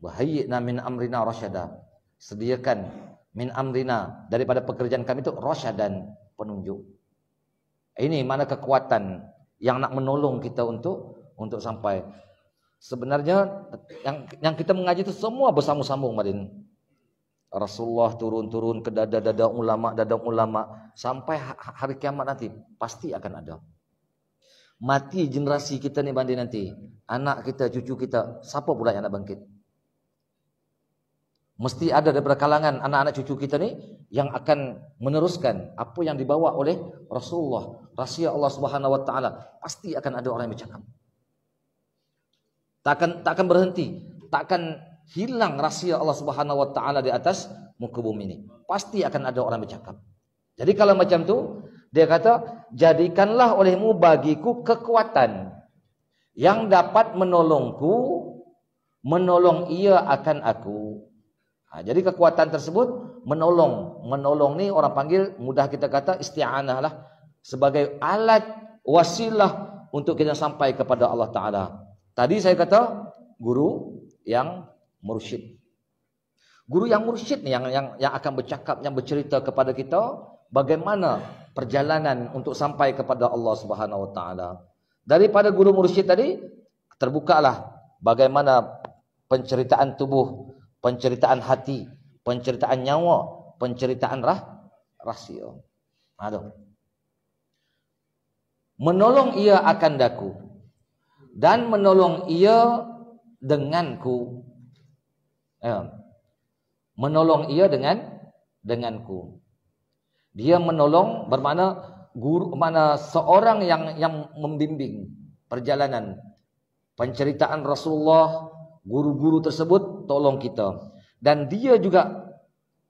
Wahayyina min amrina rasyada. Sediakan min amrina daripada pekerjaan kami itu rasyadan, penunjuk. Ini mana kekuatan yang nak menolong kita untuk sampai. Sebenarnya yang kita mengaji itu semua bersambung-sambung, Madin. Rasulullah turun ke dada ulama sampai hari kiamat nanti pasti akan ada. Mati generasi kita ni banding nanti. Anak kita, cucu kita, siapa pula yang nak bangkit? Mesti ada daripada kalangan anak-anak cucu kita ni yang akan meneruskan apa yang dibawa oleh Rasulullah, rahsia Allah Subhanahu wa taala. Pasti akan ada orang yang bercakap. Takkan berhenti, takkan hilang rahsia Allah Subhanahu wa taala di atas muka bumi ini. Pasti akan ada orang bercakap. Jadi kalau macam tu, dia kata, jadikanlah olehmu bagiku kekuatan yang dapat menolongku, menolong ia akan aku. Jadi kekuatan tersebut menolong ni orang panggil, mudah kita kata isti'anah lah, sebagai alat wasilah untuk kita sampai kepada Allah Ta'ala. Tadi saya kata guru yang mursyid. Guru yang mursyid ni yang akan bercakap, yang bercerita kepada kita bagaimana perjalanan untuk sampai kepada Allah Subhanahu wa taala. Daripada guru mursyid tadi terbukalah bagaimana penceritaan tubuh, penceritaan hati, penceritaan nyawa, penceritaan rahsia. Aduh. Menolong ia akan daku dan menolong ia denganku. Menolong ia denganku. Dia menolong bermakna guru, mana seorang yang membimbing perjalanan penceritaan Rasulullah, guru-guru tersebut tolong kita. Dan dia juga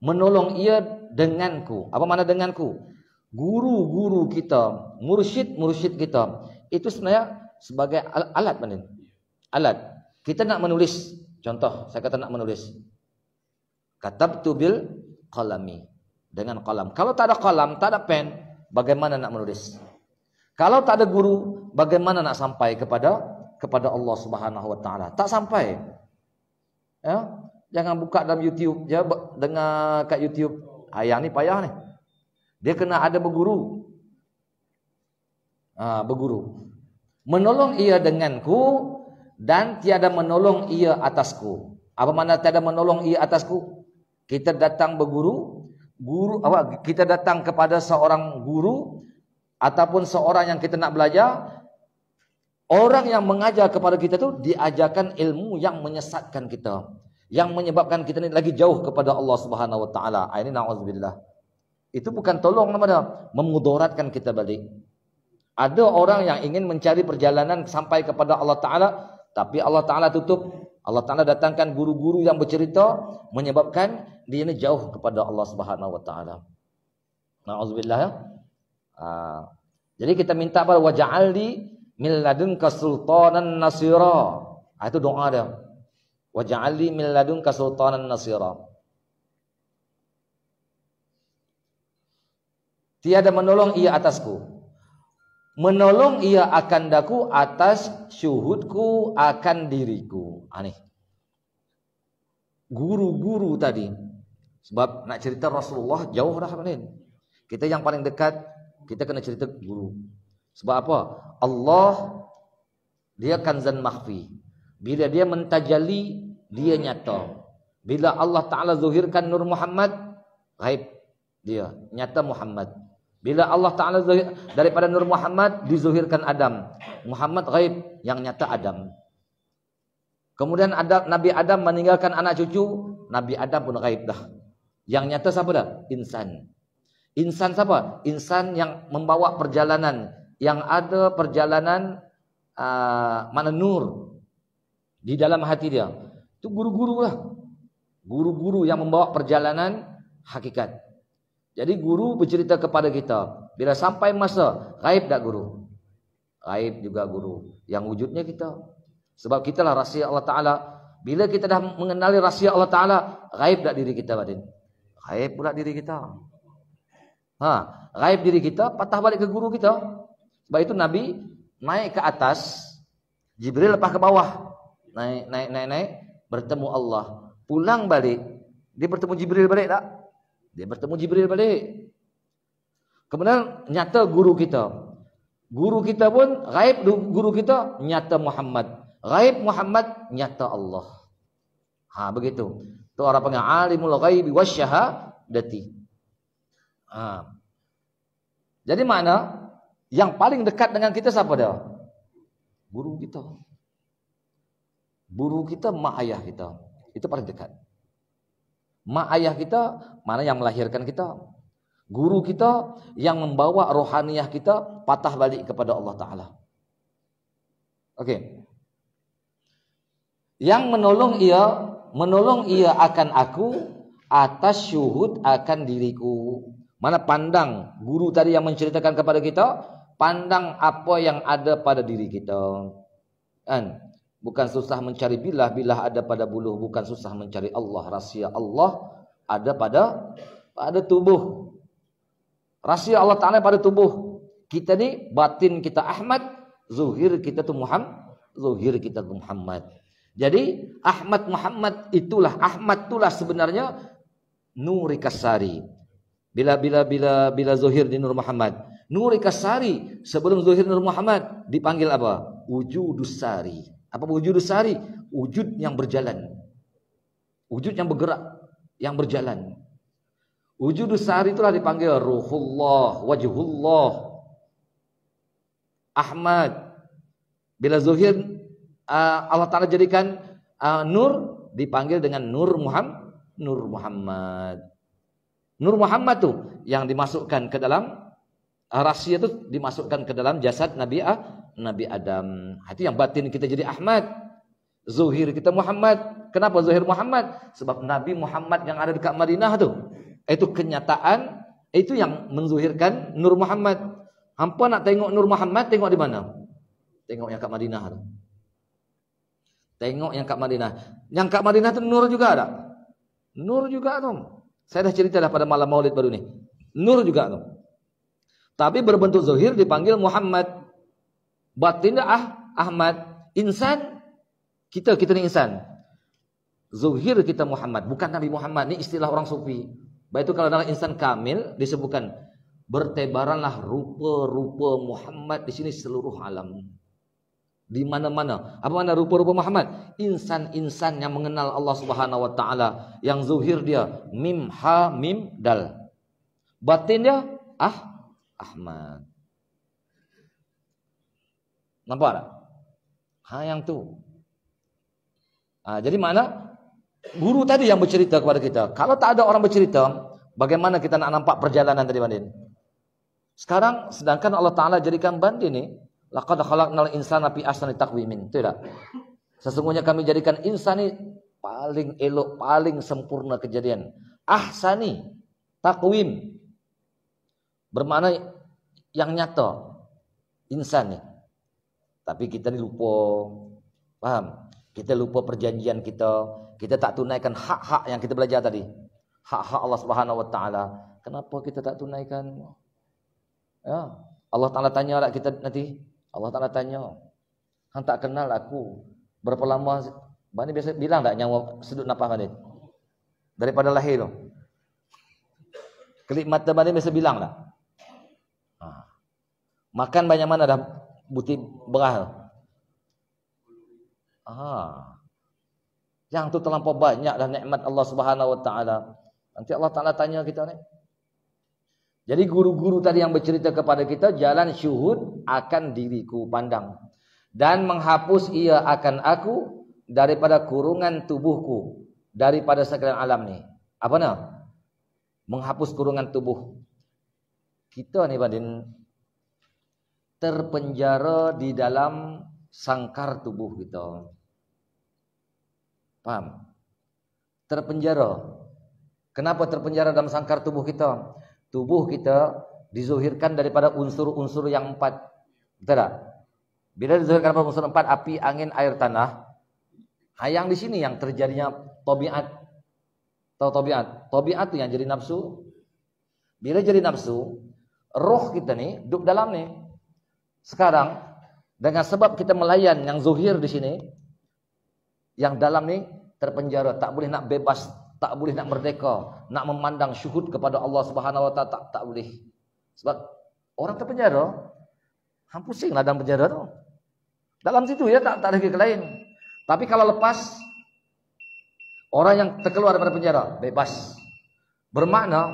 menolong ia denganku. Apa makna denganku? Guru-guru kita, mursyid kita itu sebenarnya sebagai alat mana? Alat. Kita nak menulis, contoh saya kata nak menulis. Katabtu bil qalami, dengan qalam. Kalau tak ada qalam, tak ada pen, bagaimana nak menulis? Kalau tak ada guru, bagaimana nak sampai kepada Allah Subhanahu wa taala? Tak sampai. Ya, jangan buka dalam YouTube, je dengar kat YouTube. Yang ni payah ni. Dia kena ada berguru. Berguru. Menolong ia denganku dan tiada menolong ia atasku. Apa makna tiada menolong ia atasku? Kita datang berguru, kita datang kepada seorang guru ataupun seorang yang kita nak belajar, orang yang mengajar kepada kita tu diajarkan ilmu yang menyesatkan kita, yang menyebabkan kita ni lagi jauh kepada Allah Subhanahu wa taala. Ini na'udzubillah. Itu bukan tolong namanya, memudaratkan kita balik. Ada orang yang ingin mencari perjalanan sampai kepada Allah taala, tapi Allah taala tutup. Allah Ta'ala datangkan guru-guru yang bercerita, menyebabkan dia ini jauh kepada Allah Subhanahu wa taala. Na'udzubillah ya. Jadi kita minta pada waj'alni min ladunka sultanan nasira. Itu doa dia. Waj'alni min ladunka sultanan nasira. Tiada menolong ia atasku. Menolong ia akan daku atas syuhudku akan diriku. Nih. Guru-guru tadi. Sebab nak cerita Rasulullah jauh dah ni. Kita yang paling dekat, kita kena cerita guru. Sebab apa? Allah dia kanzan makhfi. Bila dia mentajalli, dia nyata. Bila Allah Ta'ala zuhirkan Nur Muhammad, ghaib dia, nyata Muhammad. Bila Allah Ta'ala daripada Nur Muhammad dizuhirkan Adam, Muhammad ghaib, yang nyata Adam. Kemudian Nabi Adam meninggalkan anak cucu, Nabi Adam pun ghaib dah. Yang nyata siapa dah? Insan. Insan siapa? Insan yang membawa perjalanan, yang ada perjalanan mana nur di dalam hati dia. Itu guru-guru lah. Guru-guru yang membawa perjalanan hakikat. Jadi guru bercerita kepada kita. Bila sampai masa, ghaib tak guru? Ghaib juga guru. Yang wujudnya kita. Sebab kita lah rahsia Allah Ta'ala. Bila kita dah mengenali rahsia Allah Ta'ala, ghaib tak diri kita, Badin? Ghaib pula diri kita. Ghaib diri kita, patah balik ke guru kita. Sebab itu Nabi naik ke atas, Jibril lepas ke bawah. Naik, bertemu Allah. Pulang balik, dia bertemu Jibril balik tak? Dia bertemu Jibril balik. Kemudian nyata guru kita. Guru kita pun ghaib, guru kita nyata Muhammad. Ghaib Muhammad nyata Allah. Begitu. Itu orang panggil alimul ghaibi wasyahadati. Jadi mana yang paling dekat dengan kita siapa dia? Guru kita. Guru kita mak ayah kita. Itu paling dekat. Mak ayah kita mana yang melahirkan kita. Guru kita yang membawa rohaniah kita patah balik kepada Allah Ta'ala. Okey. Yang menolong ia akan aku atas syuhud akan diriku. Mana pandang guru tadi yang menceritakan kepada kita, pandang apa yang ada pada diri kita. Kan? Bukan susah mencari bilah ada pada buluh, bukan susah mencari Allah. Rahsia Allah ada pada tubuh. Rahsia Allah Ta'ala pada tubuh. Kita ni batin kita Ahmad, zuhir kita tu Muhammad. Jadi Ahmad Muhammad itulah sebenarnya Nuri Kasari. Bila zuhir di Nur Muhammad. Nuri Kasari sebelum zuhir Nur Muhammad dipanggil apa? Wujudus Sari. Apa wujudus Sari? Wujud yang berjalan. Wujud yang bergerak, yang berjalan. Wujudus Sari itulah dipanggil Ruhullah, Wajhullah, Ahmad. Bila zuhir Allah Ta'ala jadikan nur, dipanggil dengan Nur Muhammad. Nur Muhammad tu yang dimasukkan ke dalam rahsia tu dimasukkan ke dalam jasad Nabi Adam. Itu yang batin kita jadi Ahmad. Zuhir kita Muhammad. Kenapa zuhir Muhammad? Sebab Nabi Muhammad yang ada dekat Madinah tu, itu kenyataan, itu yang menzuhirkan Nur Muhammad. Hampa nak tengok Nur Muhammad, tengok di mana? Tengok yang kat Madinah tu. Tengok yang kat Madinah. Yang kat Madinah tu nur juga ada. Nur juga tu. Saya dah cerita dah pada malam Maulid baru ni. Nur juga tu. Tapi berbentuk zuhir dipanggil Muhammad. Batin Ahmad. Insan kita ni insan. Zuhir kita Muhammad, bukan Nabi Muhammad. Ni istilah orang sufi. Baik itu kalau dalam insan kamil disebutkan bertebaranlah rupa-rupa Muhammad di sini seluruh alam. Di mana-mana. Apa makna rupa-rupa Muhammad? Insan-insan yang mengenal Allah Subhanahu wa taala, yang zuhir dia mim ha mim dal. Batin dia Ahmad. Nampak tak? Yang tu. Jadi mana? Guru tadi yang bercerita kepada kita. Kalau tak ada orang bercerita, bagaimana kita nak nampak perjalanan tadi banding? Sekarang sedangkan Allah Ta'ala jadikan banding ni, laqad khalaqnal insana fi ahsani taqwimin. Betul tak? Sesungguhnya kami jadikan insan ni paling elok, paling sempurna kejadian. Ahsani taqwim. Bermakna yang nyata insan ni. Tapi kita ni lupa. Faham? Kita lupa perjanjian kita. Kita tak tunaikan hak-hak yang kita belajar tadi. Hak-hak Allah Subhanahu wa taala. Kenapa kita tak tunaikan? Ya, Allah Taala tanya tak kita nanti? Allah Taala tanya. Hang tak kenal aku. Berapa lama? Bani biasa bilang tak nyawa sedut nafas bani? Daripada lahir tu. Kelip mata bani biasa bilang tak? Makan banyak mana dah butir beras? Yang tu terlampau banyak dah nikmat Allah Subhanahu wa taala. Nanti Allah Taala tanya kita ni. Jadi guru-guru tadi yang bercerita kepada kita, jalan syuhud akan diriku pandang dan menghapus ia akan aku daripada kurungan tubuhku, daripada sekalian alam ni. Apa nak? Menghapus kurungan tubuh. Kita ni badin terpenjara di dalam sangkar tubuh kita. Paham? Terpenjara. Kenapa terpenjara dalam sangkar tubuh kita? Tubuh kita dizuhirkan daripada unsur-unsur yang 4. Betul tak? Bila dizuhirkan daripada unsur 4, api, angin, air, tanah. Yang di sini yang terjadinya tabiat. Tahu tabiat? Tabiat tu yang jadi nafsu. Bila jadi nafsu, roh kita ni duduk dalam ni. Sekarang dengan sebab kita melayan yang zuhir di sini, yang dalam ni terpenjara, tak boleh nak bebas, tak boleh nak merdeka, nak memandang syuhud kepada Allah Subhanahu wa taala, tak boleh. Sebab orang terpenjara, hang pusinglah dalam penjara tu. Dalam situ ya tak ada ke lain. Tapi kalau lepas, orang yang terkeluar daripada penjara bebas. Bermakna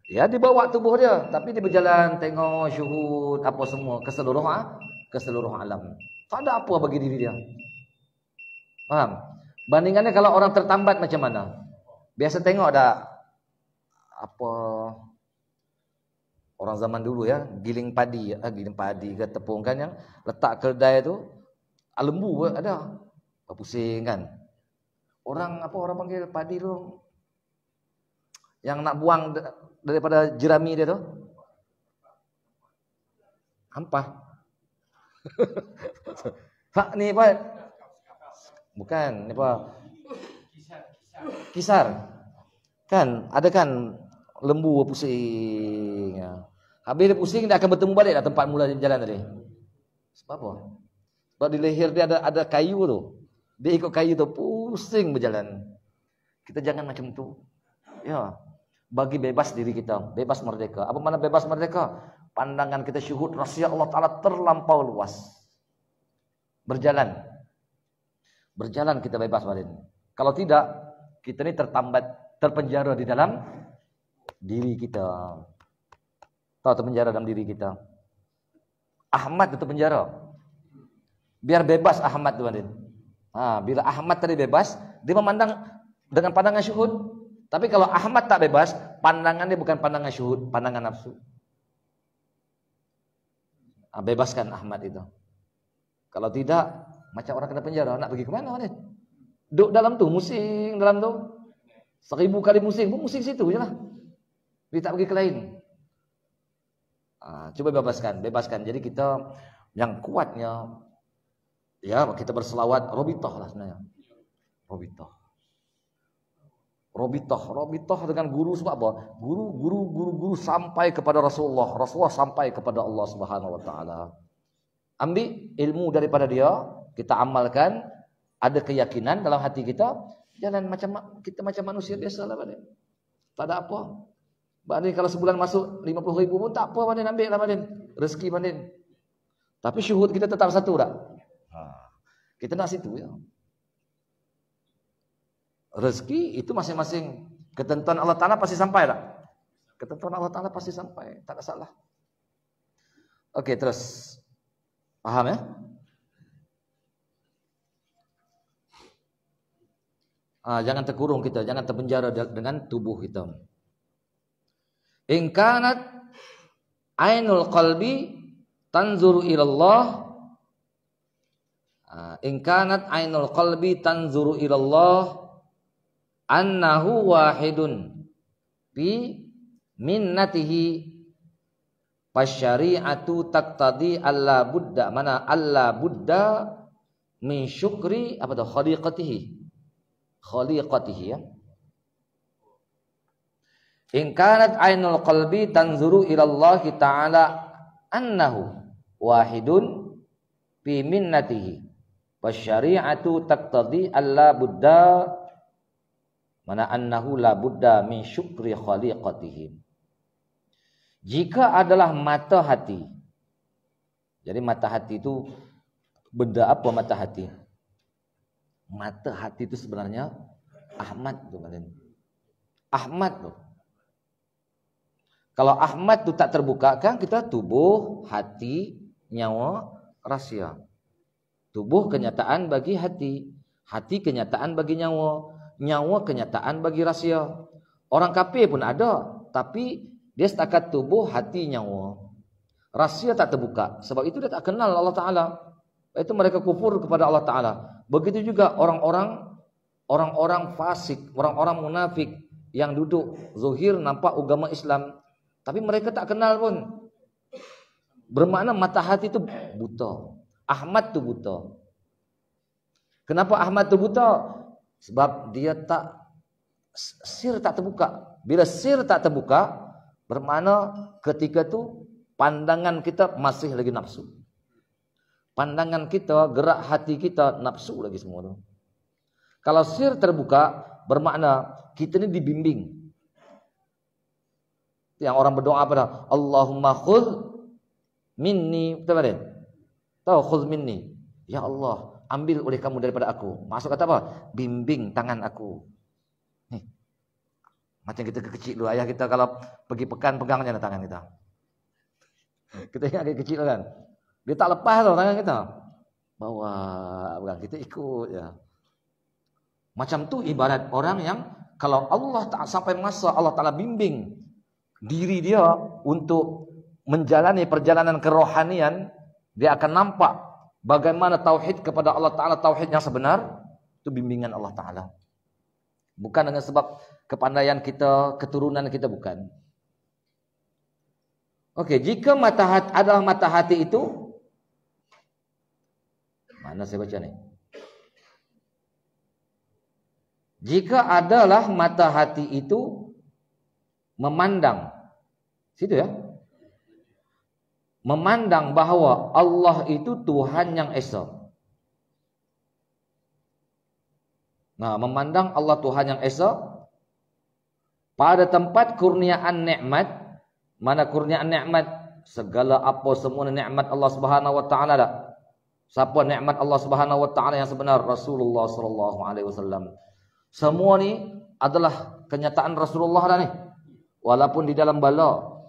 ya dibawa tubuh dia, tapi dia berjalan tengok syuhud apa semua ke seluruh alam. Tak ada apa bagi diri dia. Paham? Bandingannya kalau orang tertambat macam mana? Biasa tengok ada apa orang zaman dulu ya, giling padi ke tepung kan, yang letak kedai tu lembu ada. Pusing kan. Orang panggil padi tu yang nak buang daripada jerami dia tu? Ampah. Pak ni apa? Bukan, ni apa? Kisar. Kan, ada kan lembu pusing. Habis dia pusing, dia akan bertemu balik dah tempat mula jalan tadi. Sebab apa? Sebab di leher dia ada kayu tu. Dia ikut kayu tu pusing berjalan. Kita jangan macam tu. Ya. Bagi bebas diri kita, bebas merdeka. Apa makna bebas merdeka? Pandangan kita syuhud rahsia Allah Ta'ala terlampau luas. Berjalan kita bebas badan. Kalau tidak, kita ni tertambat, terpenjara di dalam diri kita. Tahu terpenjara dalam diri kita. Ahmad itu penjara. Biar bebas Ahmad tu badan. Bila Ahmad tadi bebas, dia memandang dengan pandangan syuhud. Tapi kalau Ahmad tak bebas, pandangannya bukan pandangan syuhud, pandangan nafsu. Bebaskan Ahmad itu. Kalau tidak, macam orang kena penjara, nak pergi ke mana ni? Duduk dalam tu, musing dalam tu. 1000 kali musing pun musing situ je lah. Dia tak pergi ke lain. Cuba bebaskan. Jadi kita yang kuatnya, ya kita berselawat, robitoh lah sebenarnya. Robitoh dengan guru sebab apa? Guru sampai kepada Rasulullah sampai kepada Allah Subhanahu wa taala. Ambil ilmu daripada dia, kita amalkan, ada keyakinan dalam hati kita, jalan macam kita macam manusia biasalah Badin. Tak ada apa. Badin kalau sebulan masuk 50,000 pun tak apa Badin, ambil lah Badin. Rezeki Badin. Tapi syuhud kita tetap satu tak? Kita nak situ ya. Rezeki itu masing-masing ketentuan Allah Ta'ala pasti sampai tak? Ketentuan Allah Ta'ala pasti sampai, tak ada salah. Okey, terus paham ya? Jangan terkurung kita, jangan terpenjara dengan tubuh kita. In kanat ainul qalbi tanzuru ilallah. In kanat ainul qalbi tanzuru ilallah annahu wahidun bi minnatihi fasyari'atu taqtadi alla budda min syukri apa tu khaliqatihi ya. In kanat ainul qalbi tanzuru ila Allah ta'ala annahu wahidun bi minnatihi fasyari'atu taqtadi alla budda annahu la budda min syukri khaliqatihi. Jika adalah mata hati. Jadi mata hati itu benda apa mata hati? Mata hati itu sebenarnya Ahmad tu kalian. Ahmad tu. Kalau Ahmad tu tak terbuka kan kita tubuh, hati, nyawa, rahsia. Tubuh kenyataan bagi hati, hati kenyataan bagi nyawa. Nyawa kenyataan bagi rahsia. Orang kafir pun ada, tapi dia setakat tubuh, hati, nyawa. Rahsia tak terbuka. Sebab itu dia tak kenal Allah Ta'ala. Itu mereka kufur kepada Allah Ta'ala. Begitu juga orang-orang fasik, orang-orang munafik yang duduk zuhir nampak agama Islam, tapi mereka tak kenal pun. Bermakna mata hati itu buta. Ahmad tu buta. Kenapa Ahmad tu buta? Sebab dia sir tak terbuka. Bila sir tak terbuka, bermakna ketika tu pandangan kita masih lagi nafsu. Pandangan kita, gerak hati kita nafsu lagi semua tu. Kalau sir terbuka, bermakna kita ni dibimbing. Yang orang berdoa pada Allahumma khudh minni, betul tak? Tahu khudh minni. Ya Allah, ambil oleh kamu daripada aku. Maksud kata apa? Bimbing tangan aku. Nih. Macam kita kecil dulu, ayah kita kalau pergi pekan pegangnya tangan kita. Kita ingat dia kecil kan. Dia tak lepas tau tangan kita. bawa orang kita ikut ya. Macam tu ibarat orang yang kalau Allah tak sampai masa Allah Taala bimbing diri dia untuk menjalani perjalanan kerohanian, dia akan nampak bagaimana tauhid kepada Allah Taala, tauhid yang sebenar, itu bimbingan Allah Taala. Bukan dengan sebab kepandaian kita, keturunan kita, bukan. Okey, jika mata hati adalah mata hati itu, mana saya baca ni? Jika adalah mata hati itu memandang, situ ya, memandang bahawa Allah itu Tuhan yang esa. Nah, memandang Allah Tuhan yang esa pada tempat kurniaan nikmat. Mana kurniaan nikmat? Segala apa semua nikmat Allah Subhanahu wa taala dah. Siapa nikmat Allah Subhanahu wa taala yang sebenar? Rasulullah sallallahu alaihi wasallam. Semua ni adalah kenyataan Rasulullah dah ni. Walaupun di dalam bala,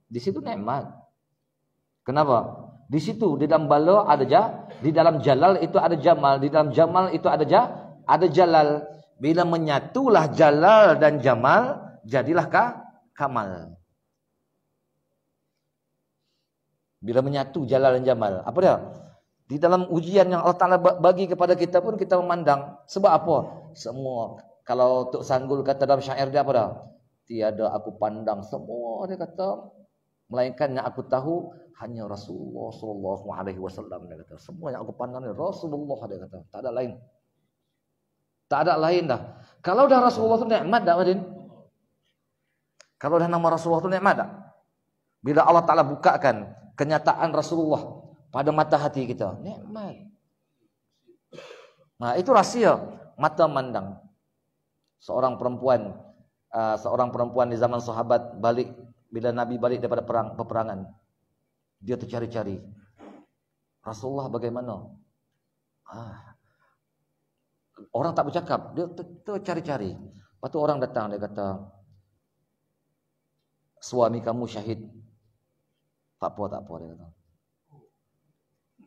di situ nikmat. Kenapa? Di situ di dalam bala ada di dalam jalal itu ada jamal, di dalam jamal itu ada jalal. Bila menyatulah jalal dan jamal, jadilah kamal. Bila menyatu jalal dan jamal, apa dia? Di dalam ujian yang Allah Ta'ala bagi kepada kita pun kita memandang. Sebab apa? Semua. Kalau Tok Sanggul kata dalam syair dia apa dah? Tiada aku pandang semua, dia kata. Melainkan yang aku tahu hanya Rasulullah sallallahu alaihi wasallam, dia kata. Semua yang aku pandang ni Rasulullah, dia kata. Tak ada lain. Tak ada lain dah. Kalau dah Rasulullah tu nikmat dah, Madin? Kalau dah nama Rasulullah tu nikmat dah? Bila Allah Ta'ala bukakan kenyataan Rasulullah pada mata hati kita, nikmat. Nah, itu rahsia mata mandang. Seorang perempuan di zaman sahabat balik, bila Nabi balik daripada peperangan, dia tercari-cari Rasulullah bagaimana. Orang tak bercakap, dia tercari-cari. Lepas tu orang datang, dia kata, suami kamu syahid. Tak apa, dia kata.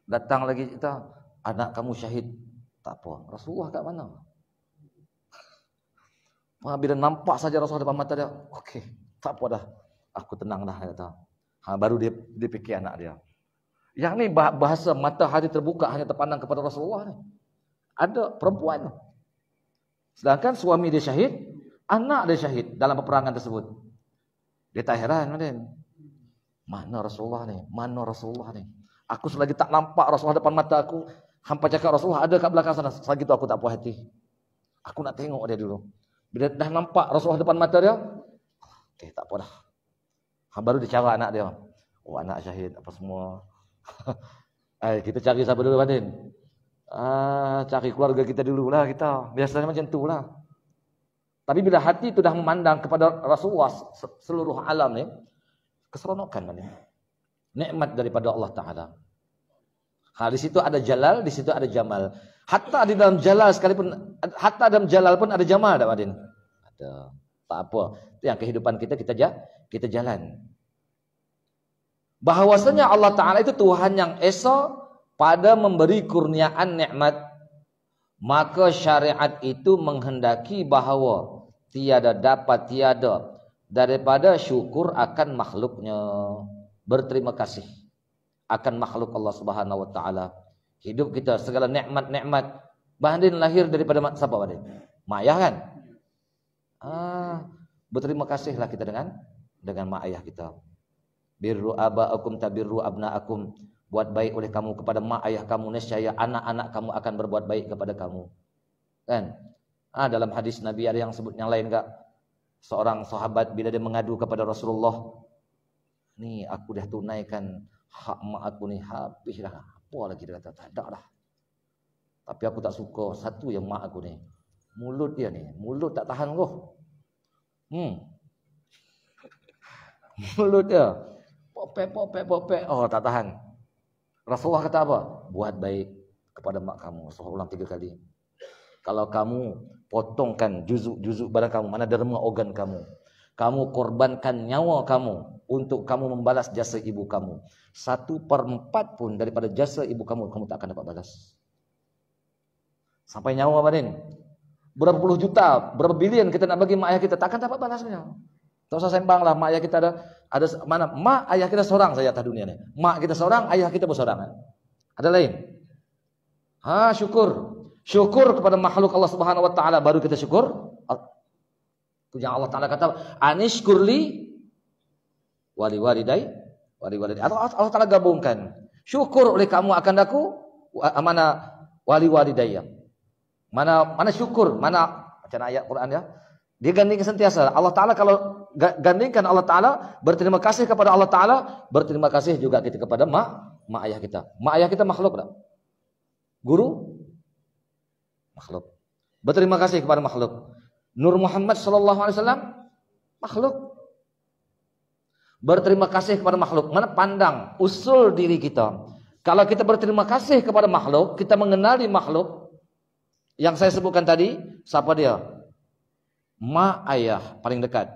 Datang lagi kita, anak kamu syahid. Tak apa. Rasulullah kat mana? Bila nampak saja Rasulullah depan mata dia, okey, tak apa dah. Aku tenang dah, dia kata. Baru dia fikir anak dia. Yang ni bahasa mata hati terbuka hanya terpandang kepada Rasulullah ni. Ada perempuan. Sedangkan suami dia syahid, anak dia syahid dalam peperangan tersebut. Dia tak heran, Madin. Mana Rasulullah ni? Mana Rasulullah ni? Aku selagi tak nampak Rasulullah depan mata aku, hampa cakap Rasulullah ada kat belakang sana. Selagi tu aku tak puas hati. Aku nak tengok dia dulu. Bila dah nampak Rasulullah depan mata dia, okey, tak apa dah. Baru dia cara anak dia. Oh, anak syahid apa semua. Kita cari siapa dulu, Madin? Cari keluarga kita dululah kita. Biasanya macam tu lah. Tapi bila hati itu dah memandang kepada Rasulullah seluruh alam ni, keseronokan Madin. Nikmat daripada Allah Ta'ala. Di situ ada jalal, di situ ada jamal. Hatta di dalam jalal sekalipun, hatta dalam jalal pun ada jamal, tak Madin? Ada. Tak apa. Itu yang kehidupan kita jalan. Bahawasanya Allah Ta'ala itu Tuhan yang esa pada memberi kurniaan nikmat. Maka syariat itu menghendaki bahawa tiada daripada syukur akan makhluknya. Berterima kasih akan makhluk Allah Subhanahu wa taala. Hidup kita segala nikmat-nikmat Bandin lahir daripada siapa Bandin? Mak ayah kan? Berterima kasihlah kita dengan mak ayah kita. Birru aba'akum tabirru abna'akum. Buat baik oleh kamu kepada mak ayah kamu, nescaya anak-anak kamu akan berbuat baik kepada kamu. Kan? Dalam hadis Nabi ada yang sebut yang lain enggak? Seorang sahabat bila dia mengadu kepada Rasulullah, ni aku dah tunaikan hak mak aku ni habis dah. Apa lagi dia kata? Tak ada dah. Tapi aku tak suka satu yang mak aku ni. Mulut dia ni, mulut tak tahan roh. Mulut dia popek. Oh, tak tahan. Rasulullah kata apa? Buat baik kepada mak kamu. Rasulullah ulang 3 kali. Kalau kamu potongkan juzuk-juzuk badan kamu, mana derma organ kamu. Kamu korbankan nyawa kamu untuk kamu membalas jasa ibu kamu. 1/4 pun daripada jasa ibu kamu tak akan dapat balas. Sampai nyawa batin. Berapa puluh juta, berapa bilion kita nak bagi mak ayah kita, tak akan dapat balasnya. Tak usah sembang lah, mak ayah kita ada mana? Mak ayah kita seorang saja atas dunia ni. Mak kita seorang, ayah kita berseorangan. Ada lain? Syukur. Syukur kepada makhluk Allah Subhanahu wa taala baru kita syukur. Yang Allah Taala kata, "Anishkurli wali-walidai." Allah Taala gabungkan. Syukur oleh kamu akan aku mana wali-walidayya. Mana syukur, mana macam ayat Quran ya. Dia gandingkan sentiasa. Allah Taala kalau gandingkan Allah Taala, berterima kasih kepada Allah Taala, berterima kasih juga kita kepada mak ayah kita. Mak ayah kita makhluk tak? Guru makhluk. Berterima kasih kepada makhluk. Nur Muhammad sallallahu alaihi wasallam makhluk. Berterima kasih kepada makhluk. Mana pandang usul diri kita. Kalau kita berterima kasih kepada makhluk, kita mengenali makhluk yang saya sebutkan tadi, siapa dia? Mak ayah paling dekat.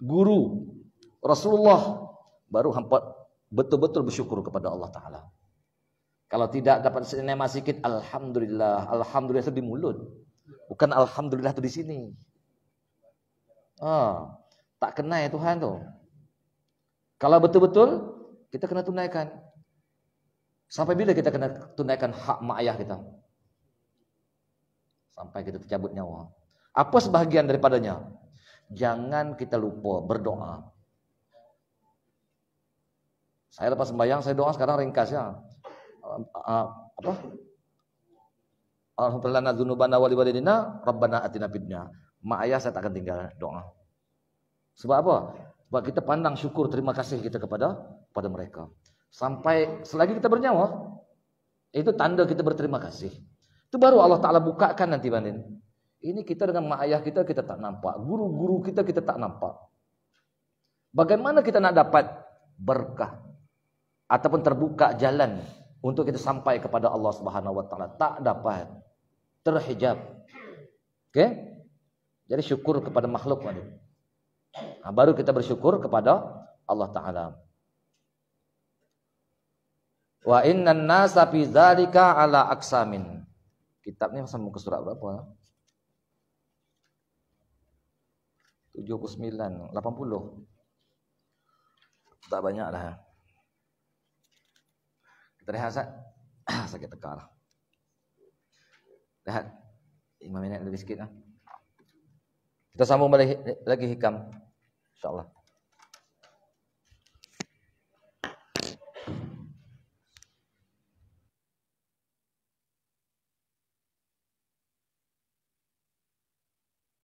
Guru Rasulullah, baru hampa betul-betul bersyukur kepada Allah Taala. Kalau tidak dapat sinema sikit, alhamdulillah. Alhamdulillah itu di mulut. Bukan alhamdulillah itu di sini. Tak kenal ya Tuhan tu. Kalau betul-betul kita kena tunaikan. Sampai bila kita kena tunaikan hak mak ayah kita? Sampai kita tercabut nyawa. Apa sebahagian daripadanya? Jangan kita lupa berdoa. Saya lepas sembahyang, saya doa sekarang ringkas ya. Alhamdulillah dzunubana wa liwalidina rabbana atina fid-dunya. Mak ayah saya tak akan tinggal doa. Sebab apa? Sebab kita pandang syukur terima kasih kita kepada mereka. Sampai selagi kita bernyawa, itu tanda kita berterima kasih. Itu baru Allah Taala bukakan nanti banding. Ini kita dengan mak ayah kita tak nampak, guru-guru kita tak nampak. Bagaimana kita nak dapat berkah ataupun terbuka jalan untuk kita sampai kepada Allah Subhanahu wa taala? Tak dapat. Terhijab. Okey? Jadi syukur kepada makhluk tadi. Baru kita bersyukur kepada Allah Taala. Wa innan nasa fi dzalika ala aqsamin. Kitab ni sampai muka surat berapa? 79, 80. Tak banyak dah. Kita rehat Ustaz. Sakit tekar. Rehat 5 minit lebih sikit lah. Kita sambung balik lagi hikam, insya-Allah.